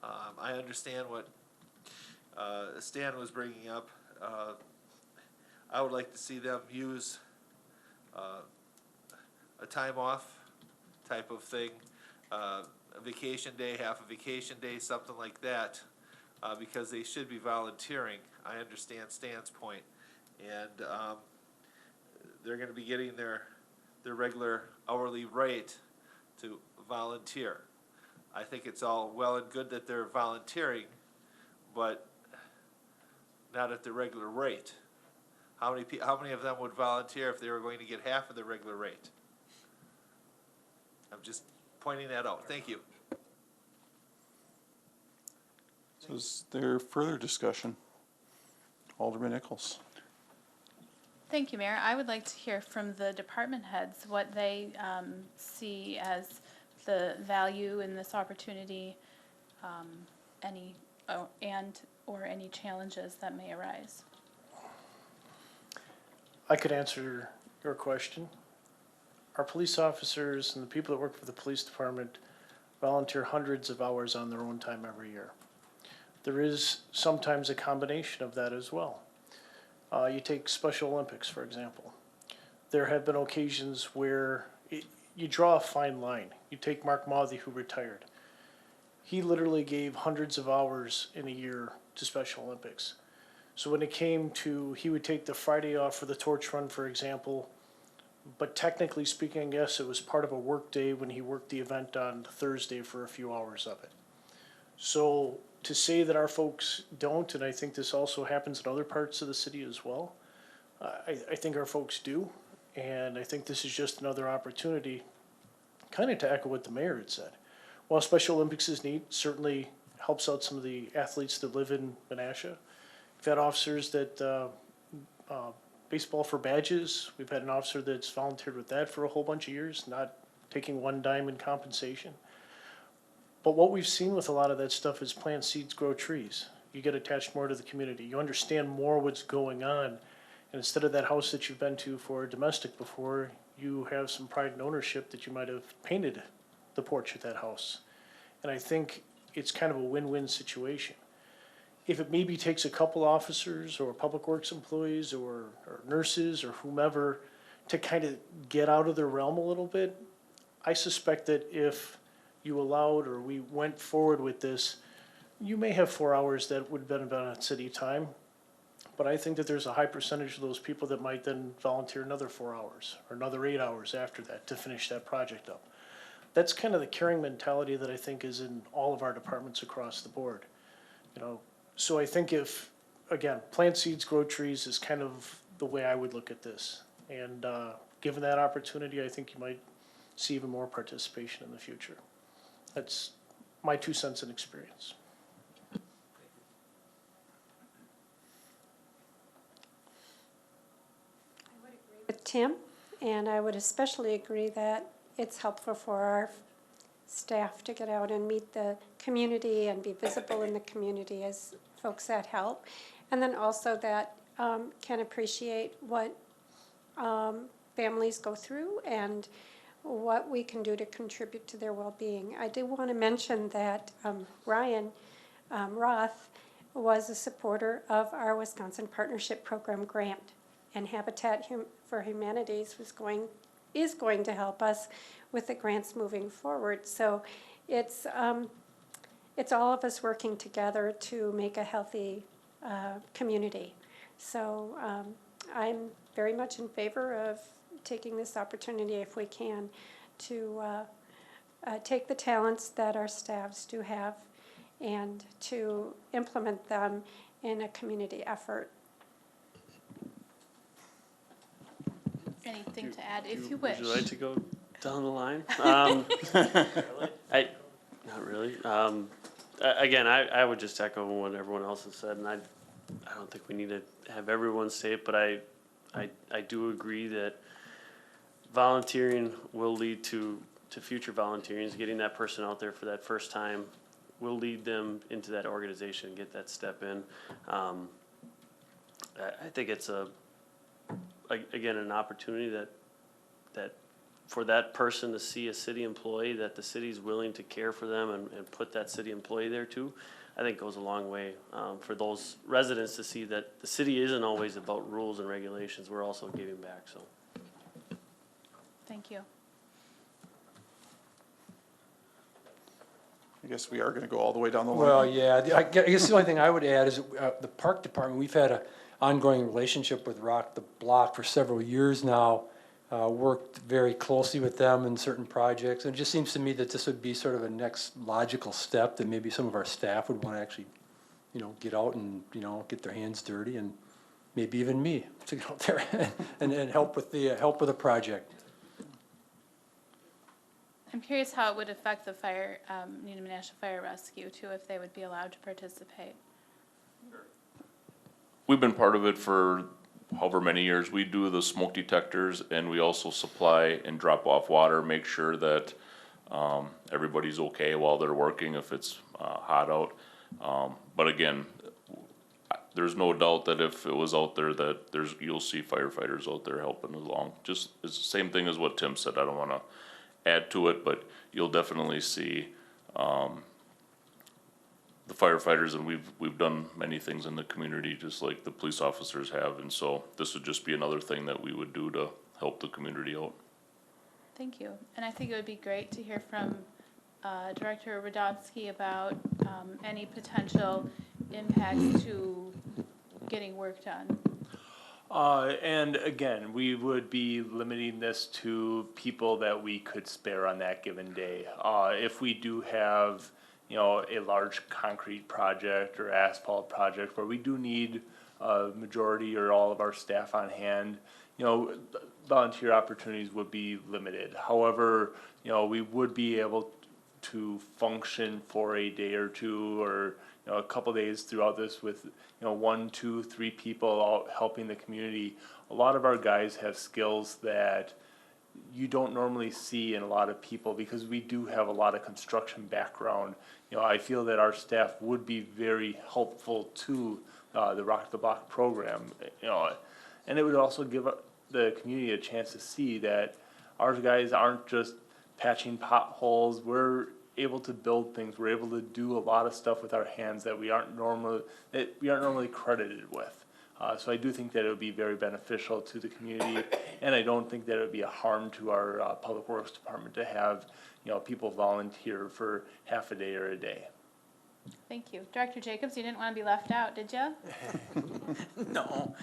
I understand what, Stan was bringing up. I would like to see them use, a time off type of thing, a vacation day, half a vacation day, something like that, because they should be volunteering. I understand Stan's point. And, they're gonna be getting their regular hourly rate to volunteer. I think it's all well and good that they're volunteering, but not at the regular rate. How many of them would volunteer if they were going to get half of the regular rate? I'm just pointing that out. Thank you. So is there further discussion? Alderman Nichols. Thank you, Mayor. I would like to hear from the department heads what they see as the value in this opportunity, or any challenges that may arise. I could answer your question. Our police officers and the people that work for the police department volunteer hundreds of hours on their own time every year. There is sometimes a combination of that as well. You take Special Olympics, for example. There have been occasions where you draw a fine line. You take Mark Mothy, who retired. He literally gave hundreds of hours in a year to Special Olympics. So when it came to, he would take the Friday off for the torch run, for example, but technically speaking, I guess it was part of a work day when he worked the event on Thursday for a few hours of it. So to say that our folks don't, and I think this also happens in other parts of the city as well, I think our folks do, and I think this is just another opportunity, kind of to echo what the mayor had said. While Special Olympics is neat, certainly helps out some of the athletes that live in Menasha. We've had officers that, baseball for badges, we've had an officer that's volunteered with that for a whole bunch of years, not taking one dime in compensation. But what we've seen with a lot of that stuff is plant seeds, grow trees. You get attached more to the community. You understand more what's going on. And instead of that house that you've been to for domestic before, you have some pride and ownership that you might have painted the porch at that house. And I think it's kind of a win-win situation. If it maybe takes a couple officers or public works employees or nurses or whomever to kind of get out of their realm a little bit, I suspect that if you allowed or we went forward with this, you may have 4 hours that would have been on city time. But I think that there's a high percentage of those people that might then volunteer another 4 hours or another 8 hours after that to finish that project up. That's kind of the caring mentality that I think is in all of our departments across the board. You know, so I think if, again, plant seeds, grow trees is kind of the way I would look at this. And given that opportunity, I think you might see even more participation in the future. That's my 2 cents in experience. With Tim, and I would especially agree that it's helpful for our staff to get out and meet the community and be visible in the community as folks that help. And then also that can appreciate what families go through and what we can do to contribute to their well-being. I do want to mention that Ryan Roth was a supporter of our Wisconsin Partnership Program grant, and Habitat for Humanities is going to help us with the grants moving forward. So it's all of us working together to make a healthy community. So I'm very much in favor of taking this opportunity, if we can, to take the talents that our staffs do have and to implement them in a community effort. Anything to add, if you wish? Would you like to go down the line? Not really. Again, I would just echo what everyone else has said, and I don't think we need to have everyone say it, but I do agree that volunteering will lead to future volunteering, getting that person out there for that first time will lead them into that organization, get that step in. I think it's again, an opportunity that for that person to see a city employee, that the city's willing to care for them and put that city employee there too, I think goes a long way. For those residents to see that the city isn't always about rules and regulations, we're also giving back, so. Thank you. I guess we are gonna go all the way down the line. Well, yeah, I guess the only thing I would add is the park department, we've had an ongoing relationship with Rock the Block for several years now. Worked very closely with them in certain projects. And it just seems to me that this would be sort of a next logical step that maybe some of our staff would want to actually, get out and, get their hands dirty, and maybe even me to get out there and help with the project. I'm curious how it would affect the fire, Menasha Fire Rescue too, if they would be allowed to participate. We've been part of it for however many years. We do the smoke detectors, and we also supply and drop off water, make sure that everybody's okay while they're working if it's hot out. But again, there's no doubt that if it was out there that you'll see firefighters out there helping along. Just it's the same thing as what Tim said. I don't want to add to it, but you'll definitely see the firefighters, and we've done many things in the community just like the police officers have, and so this would just be another thing that we would do to help the community out. Thank you. And I think it would be great to hear from Director Radomski about any potential impacts to getting work done. And again, we would be limiting this to people that we could spare on that given day. If we do have, a large concrete project or asphalt project where we do need a majority or all of our staff on hand, volunteer opportunities would be limited. However, we would be able to function for a day or two or a couple days throughout this with 1, 2, 3 people out helping the community. A lot of our guys have skills that you don't normally see in a lot of people because we do have a lot of construction background. I feel that our staff would be very helpful to the Rock the Block program, and it would also give the community a chance to see that our guys aren't just patching potholes. We're able to build things. We're able to do a lot of stuff with our hands that we aren't normally credited with. So I do think that it would be very beneficial to the community, and I don't think that it would be a harm to our Public Works Department to have people volunteer for half a day or a day. Thank you. Director Jacobs, you didn't want to be left out, did you? No.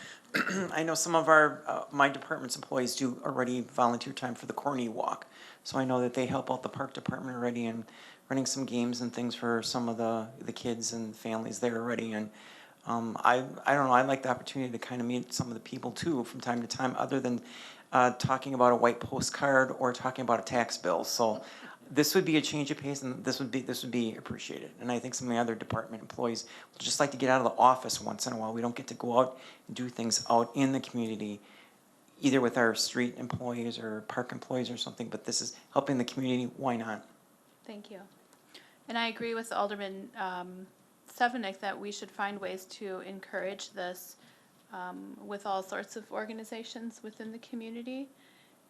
I know some of our, my department's employees do already volunteer time for the Corny Walk. So I know that they help out the park department already and running some games and things for some of the kids and families there already. And I don't know, I like the opportunity to kind of meet some of the people too from time to time, other than talking about a white postcard or talking about a tax bill. So this would be a change of pace, and this would be appreciated. And I think some of the other department employees would just like to get out of the office once in a while. We don't get to go out and do things out in the community, either with our street employees or park employees or something, but this is helping the community. Why not? Thank you. And I agree with Alderman Stefanik that we should find ways to encourage this with all sorts of organizations within the community.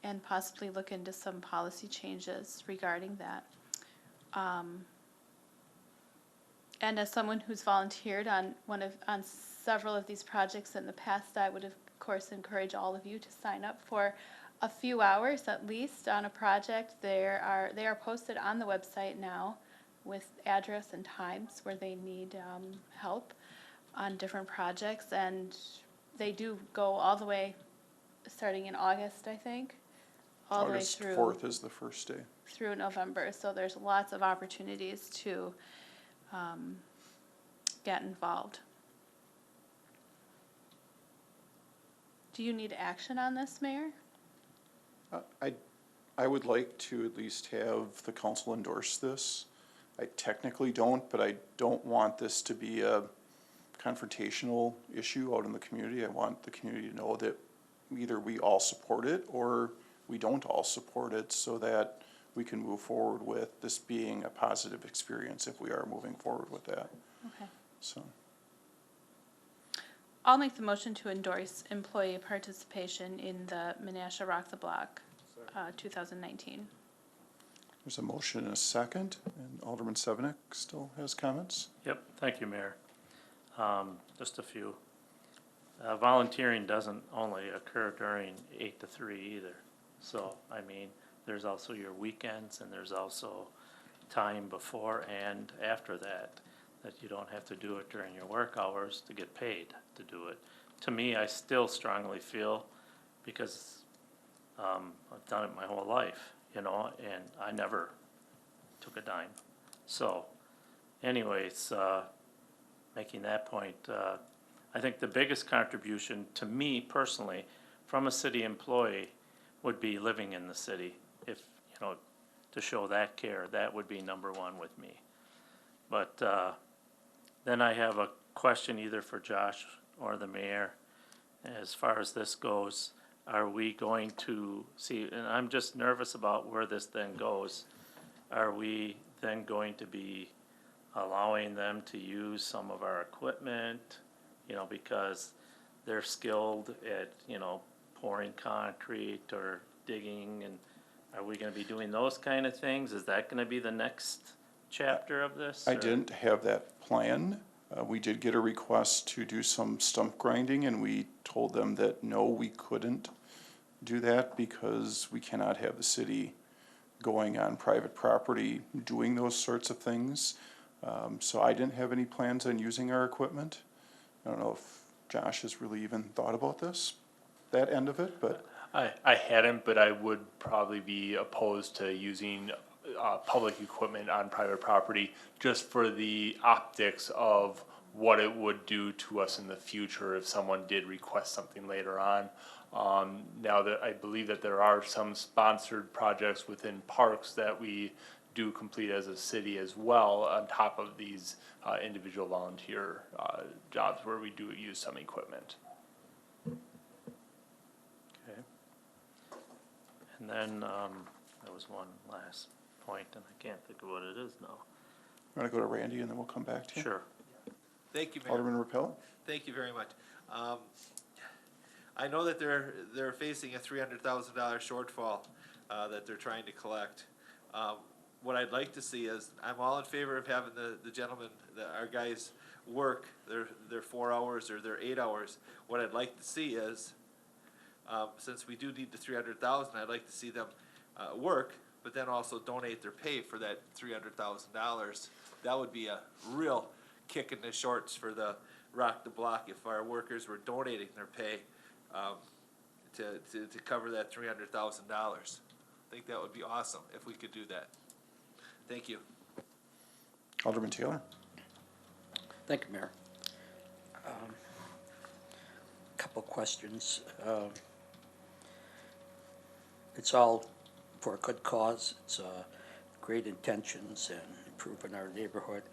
and possibly look into some policy changes regarding that. And as someone who's volunteered on several of these projects in the past, I would of course encourage all of you to sign up for a few hours at least on a project. They are posted on the website now with address and times where they need help on different projects, and they do go all the way, starting in August, I think, all the way August through 4th is the first day. through November. So there's lots of opportunities to get involved. Do you need action on this, Mayor? I would like to at least have the council endorse this. I technically don't, but I don't want this to be a confrontational issue out in the community. I want the community to know that either we all support it or we don't all support it, so that we can move forward with this being a positive experience if we are moving forward with that. Okay. So, I'll make the motion to endorse employee participation in the Menasha Rock the Block 2019. there's a motion and a second, and Alderman Sevenick still has comments. Yep, thank you, Mayor. Just a few. Volunteering doesn't only occur during 8 to 3 either. So, I mean, there's also your weekends, and there's also time before and after that you don't have to do it during your work hours to get paid to do it. To me, I still strongly feel, because I've done it my whole life, you know, and I never took a dime. So, anyways, making that point, I think the biggest contribution to me personally from a city employee would be living in the city. If, you know, to show that care, that would be number one with me. But then I have a question either for Josh or the mayor. As far as this goes, are we going to see, and I'm just nervous about where this then goes, are we then going to be allowing them to use some of our equipment, you know, because they're skilled at, you know, pouring concrete or digging, and are we gonna be doing those kind of things? Is that gonna be the next chapter of this? I or- didn't have that plan. We did get a request to do some stump grinding, and we told them that no, we couldn't do that because we cannot have the city going on private property doing those sorts of things. So I didn't have any plans on using our equipment. I don't know if Josh has really even thought about this, that end of it, but I hadn't, but I would probably be opposed to using public equipment on private property just for the optics of what it would do to us in the future if someone did request something later on. Now that I believe that there are some sponsored projects within parks that we do complete as a city as well, on top of these individual volunteer jobs where we do use some equipment. Okay. And then, there was one last point, and I can't think of what it is now. I'm gonna go to Randy and then we'll come back to you. Sure. Thank you, Mayor. Alderman Rappel? Thank you very much. I know that they're facing a $300,000 shortfall that they're trying to collect. What I'd like to see is, I'm all in favor of having the gentlemen, our guys, work their 4 hours or their 8 hours. What I'd like to see is, since we do need the $300,000, I'd like to see them work, but then also donate their pay for that $300,000. That would be a real kick in the shorts for the Rock the Block if our workers were donating their pay to cover that $300,000. I think that would be awesome if we could do that. Thank you. Alderman Taylor? Thank you, Mayor. Couple questions. It's all for a good cause. It's great intentions and improving our neighborhood.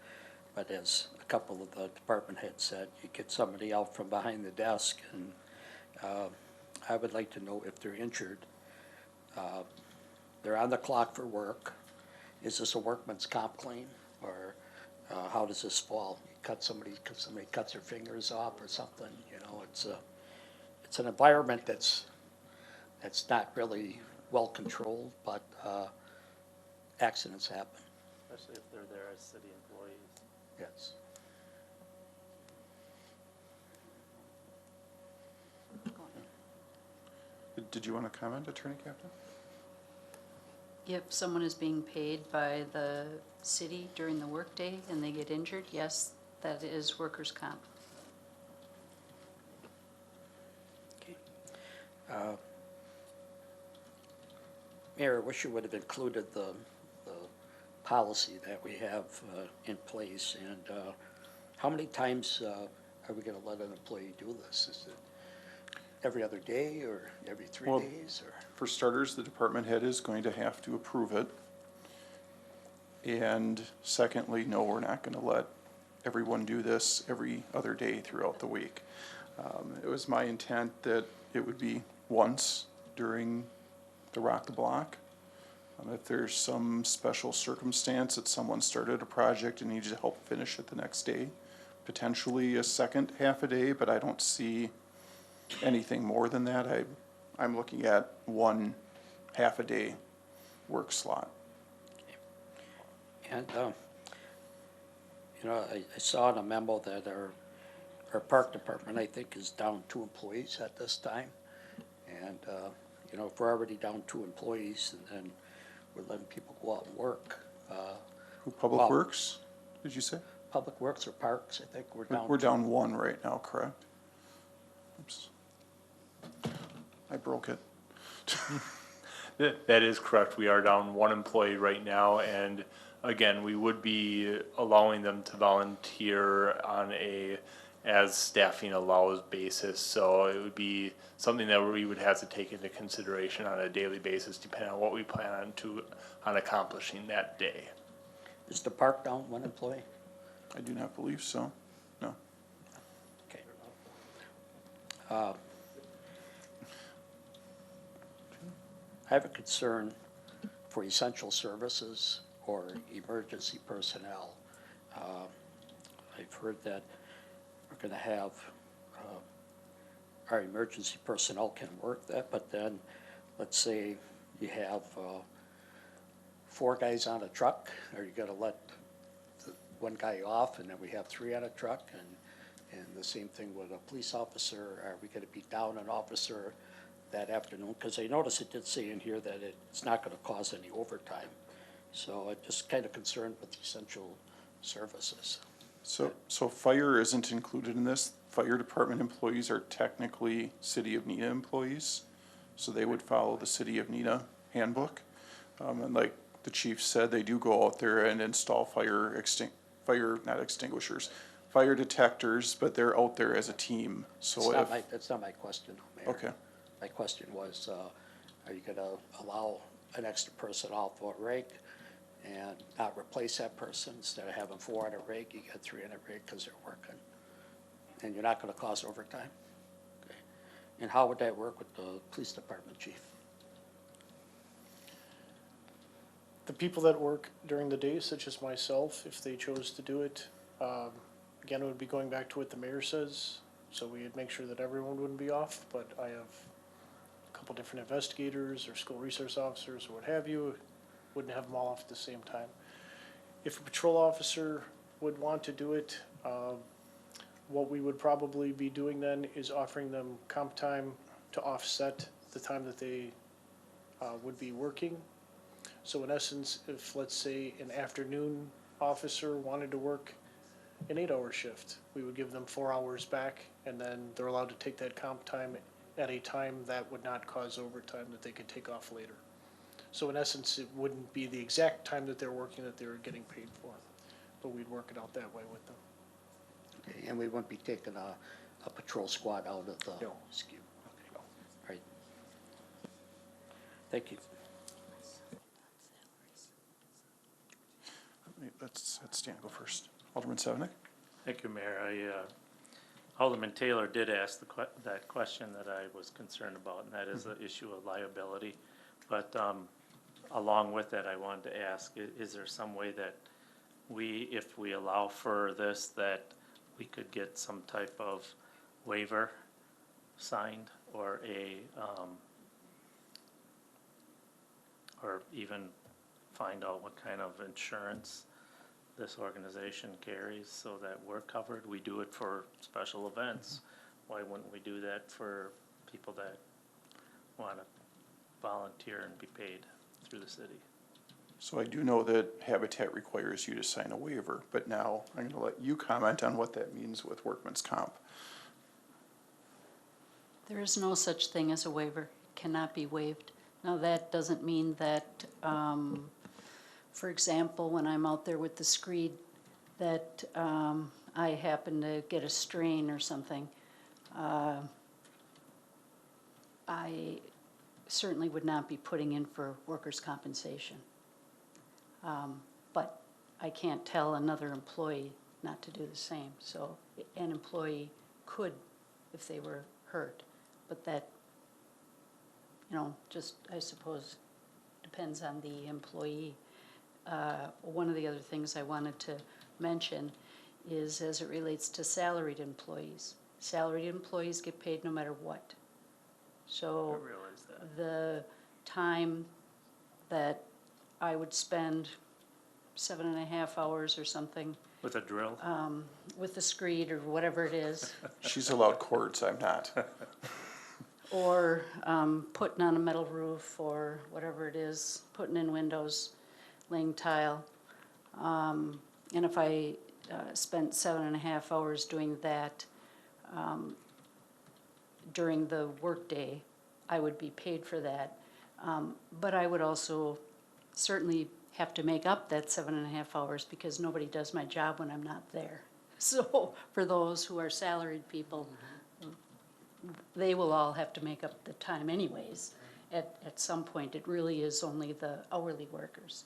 But as a couple of the department heads said, you get somebody out from behind the desk, and I would like to know if they're injured. They're on the clock for work. Is this a workman's comp claim, or how does this fall? Somebody cuts their fingers off or something, you know, it's an environment that's not really well-controlled, but accidents happen, Especially if they're there as city employees. yes. Did you want to comment, Attorney Captain? If someone is being paid by the city during the workday and they get injured, yes, that is workers' comp. Okay. Mayor, I wish you would have included the policy that we have in place, and how many times are we gonna let an employee do this? Is it every other day, or every 3 Well, days, or? For starters, the department head is going to have to approve it. And secondly, no, we're not gonna let everyone do this every other day throughout the week. It was my intent that it would be once during the Rock the Block. If there's some special circumstance that someone started a project and needs to help finish it the next day, potentially a second half a day, but I don't see anything more than that. I'm looking at one half a day work slot. And, I saw in a memo that our park department, I think, is down 2 employees at this time. And, if we're already down 2 employees, and then we're letting people go out and work. Who, Public Well- Works, did you say? Public Works or Parks, I think we're down. We're 2. down 1 right now, correct? Oops. I broke it. That is correct. We are down 1 employee right now, and again, we would be allowing them to volunteer on a as staffing allows basis. So it would be something that we would have to take into consideration on a daily basis, depending on what we plan on accomplishing that day. Is the park down 1 employee? I do not believe so, no. Okay. I have a concern for essential services or emergency personnel. I've heard that we're gonna have, our emergency personnel can work that, but then, let's say you have, 4 guys on a truck, are you gonna let the 1 guy off, and then we have 3 on a truck, and the same thing with a police officer, are we gonna be down an officer that afternoon? Because I noticed it did say in here that it's not gonna cause any overtime. So I'm just kind of concerned with essential services. So fire isn't included in this. Fire department employees are technically City of Neenah employees, so they would follow the City of Neenah handbook. And like the chief said, they do go out there and install fire detectors, but they're out there as a team, so That's not my question, Mayor. Okay. My question was, are you gonna allow an extra person off a rig and not replace that person? Instead of having 4 on a rig, you got 3 on a rig because they're working. And you're not gonna cause overtime? Okay. And how would that work with the police department chief? The people that work during the day, such as myself, if they chose to do it, again, it would be going back to what the mayor says. So we'd make sure that everyone wouldn't be off, but I have a couple different investigators or school resource officers or what have you, wouldn't have them all off at the same time. If a patrol officer would want to do it, what we would probably be doing then is offering them comp time to offset the time that they would be working. So in essence, if, let's say, an afternoon officer wanted to work an 8-hour shift, we would give them 4 hours back, and then they're allowed to take that comp time at a time that would not cause overtime that they could take off later. So in essence, it wouldn't be the exact time that they're working that they were getting paid for, but we'd work it out that way with them. Okay, and we wouldn't be taking a patrol squad out of the No. SKU? Okay, all right. Thank you. Let's Stan go first. Alderman Sevenick? Thank you, Mayor. Alderman Taylor did ask that question that I was concerned about, and that is the issue of liability. But along with that, I wanted to ask, is there some way that if we allow for this, that we could get some type of waiver signed or or even find out what kind of insurance this organization carries so that we're covered. We do it for special events. Why wouldn't we do that for people that want to volunteer and be paid through the city? So I do know that Habitat requires you to sign a waiver, but now I'm gonna let you comment on what that means with workman's comp. There is no such thing as a waiver. It cannot be waived. Now, that doesn't mean that, for example, when I'm out there with the screed, that I happen to get a strain or something. I certainly would not be putting in for workers' compensation. But I can't tell another employee not to do the same. So an employee could if they were hurt, but that, just, I suppose, depends on the employee. One of the other things I wanted to mention is as it relates to salaried employees. Salaried employees get paid no matter what. So I realize that. the time that I would spend 7.5 hours or something With a drill? with the screed or whatever it is, She's allowed cords, I'm not. or putting on a metal roof or whatever it is, putting in windows, laying tile. And if I spent 7.5 hours doing that during the workday, I would be paid for that. But I would also certainly have to make up that 7.5 hours because nobody does my job when I'm not there. So for those who are salaried people, they will all have to make up the time anyways. At some point, it really is only the hourly workers.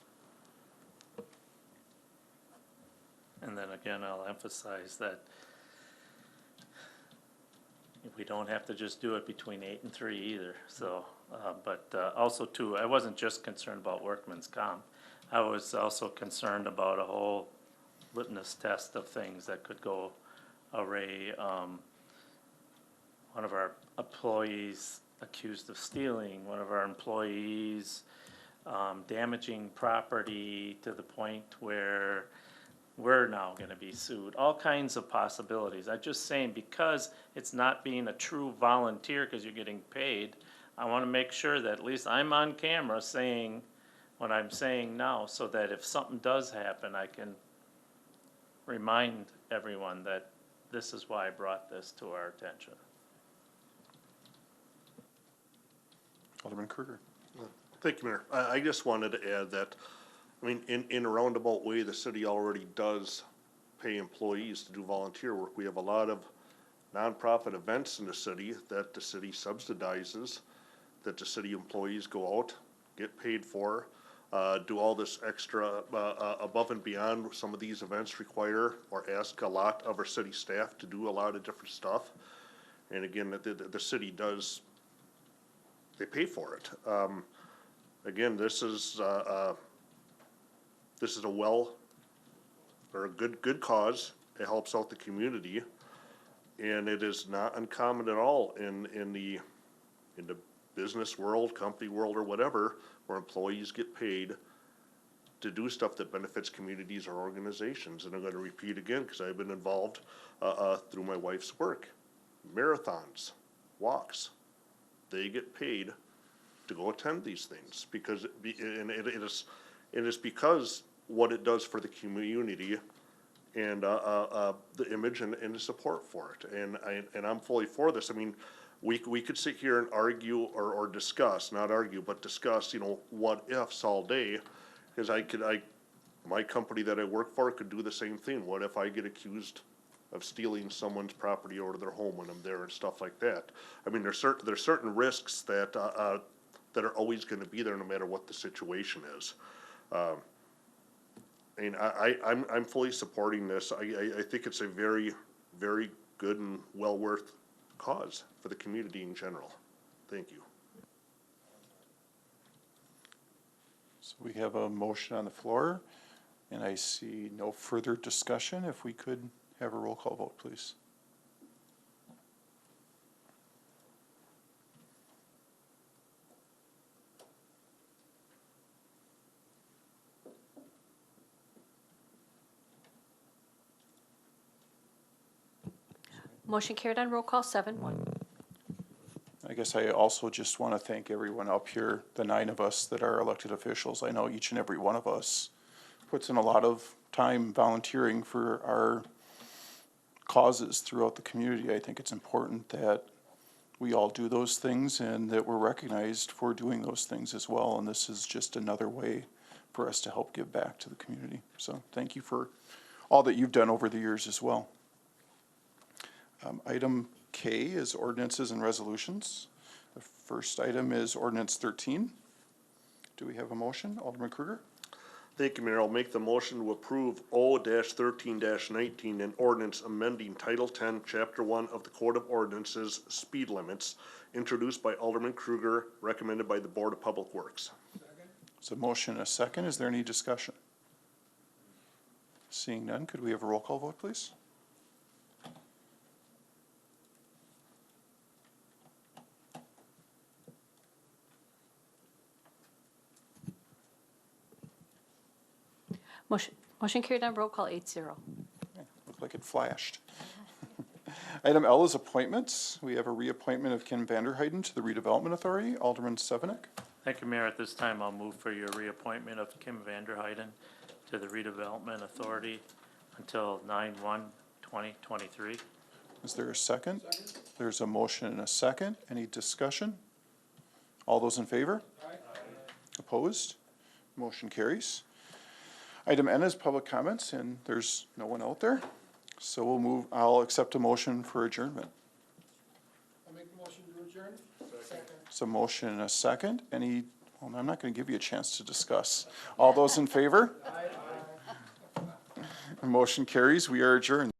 And then again, I'll emphasize that we don't have to just do it between 8 and 3 either, so, but also too, I wasn't just concerned about workman's comp. I was also concerned about a whole litmus test of things that could go array. One of our employees accused of stealing, one of our employees damaging property to the point where we're now gonna be sued, all kinds of possibilities. I'm just saying, because it's not being a true volunteer, because you're getting paid, I wanna make sure that at least I'm on camera saying what I'm saying now, so that if something does happen, I can remind everyone that this is why I brought this to our attention. Alderman Kruger. Thank you, Mayor. I just wanted to add that, I mean, in a roundabout way, the city already does pay employees to do volunteer work. We have a lot of nonprofit events in the city that the city subsidizes, that the city employees go out, get paid for, do all this extra, above and beyond some of these events require or ask a lot of our city staff to do a lot of different stuff. And again, the city does, they pay for it. Again, this is a well, or a good cause. It helps out the community. And it is not uncommon at all in the business world, company world, or whatever, where employees get paid to do stuff that benefits communities or organizations. And I'm gonna repeat again, because I've been involved through my wife's work. Marathons, walks, they get paid to go attend these things, because it is because what it does for the community and the image and the support for it. And I'm fully for this. I mean, we could sit here and argue or discuss, not argue, but discuss, what ifs all day. Because my company that I work for could do the same thing. What if I get accused of stealing someone's property or their home when I'm there and stuff like that? I mean, there's certain risks that are always gonna be there no matter what the situation is. And I'm fully supporting this. I think it's a very, very good and well worth cause for the community in general. Thank you. So we have a motion on the floor, and I see no further discussion. If we could have a roll call vote, please. Motion carried on roll call 7-1. I guess I also just want to thank everyone up here, the 9 of us that are elected officials. I know each and every one of us puts in a lot of time volunteering for our causes throughout the community. I think it's important that we all do those things and that we're recognized for doing those things as well. And this is just another way for us to help give back to the community. So thank you for all that you've done over the years as well. Item K is ordinances and resolutions. The first item is ordinance 13. Do we have a motion? Alderman Kruger? Thank you, Mayor. I'll make the motion to approve O-13-19 and ordinance amending Title 10, Chapter 1 of the Code of Ordinances, speed limits, introduced by Alderman Kruger, recommended by the Board of Public Works. So motion and a second. Is there any discussion? Seeing none, could we have a roll call vote, please? Motion carried on roll call 8-0. Looked like it flashed. Item L is appointments. We have a reappointment of Kim Vanderheiden to the Redevelopment Authority. Alderman Sevenick. Thank you, Mayor. At this time, I'll move for your reappointment of Kim Vanderheiden to the Redevelopment Authority until 9/1/2023. Is there a second? There's a motion and a second. Any discussion? All those in favor? Opposed? Motion carries. Item N is public comments, and there's no one out there. So we'll move, I'll accept a motion for adjournment. I'll make the motion to adjourn. Second. So motion and a second. Any, well, I'm not gonna give you a chance to discuss. All those in favor? Motion carries. We are adjourned.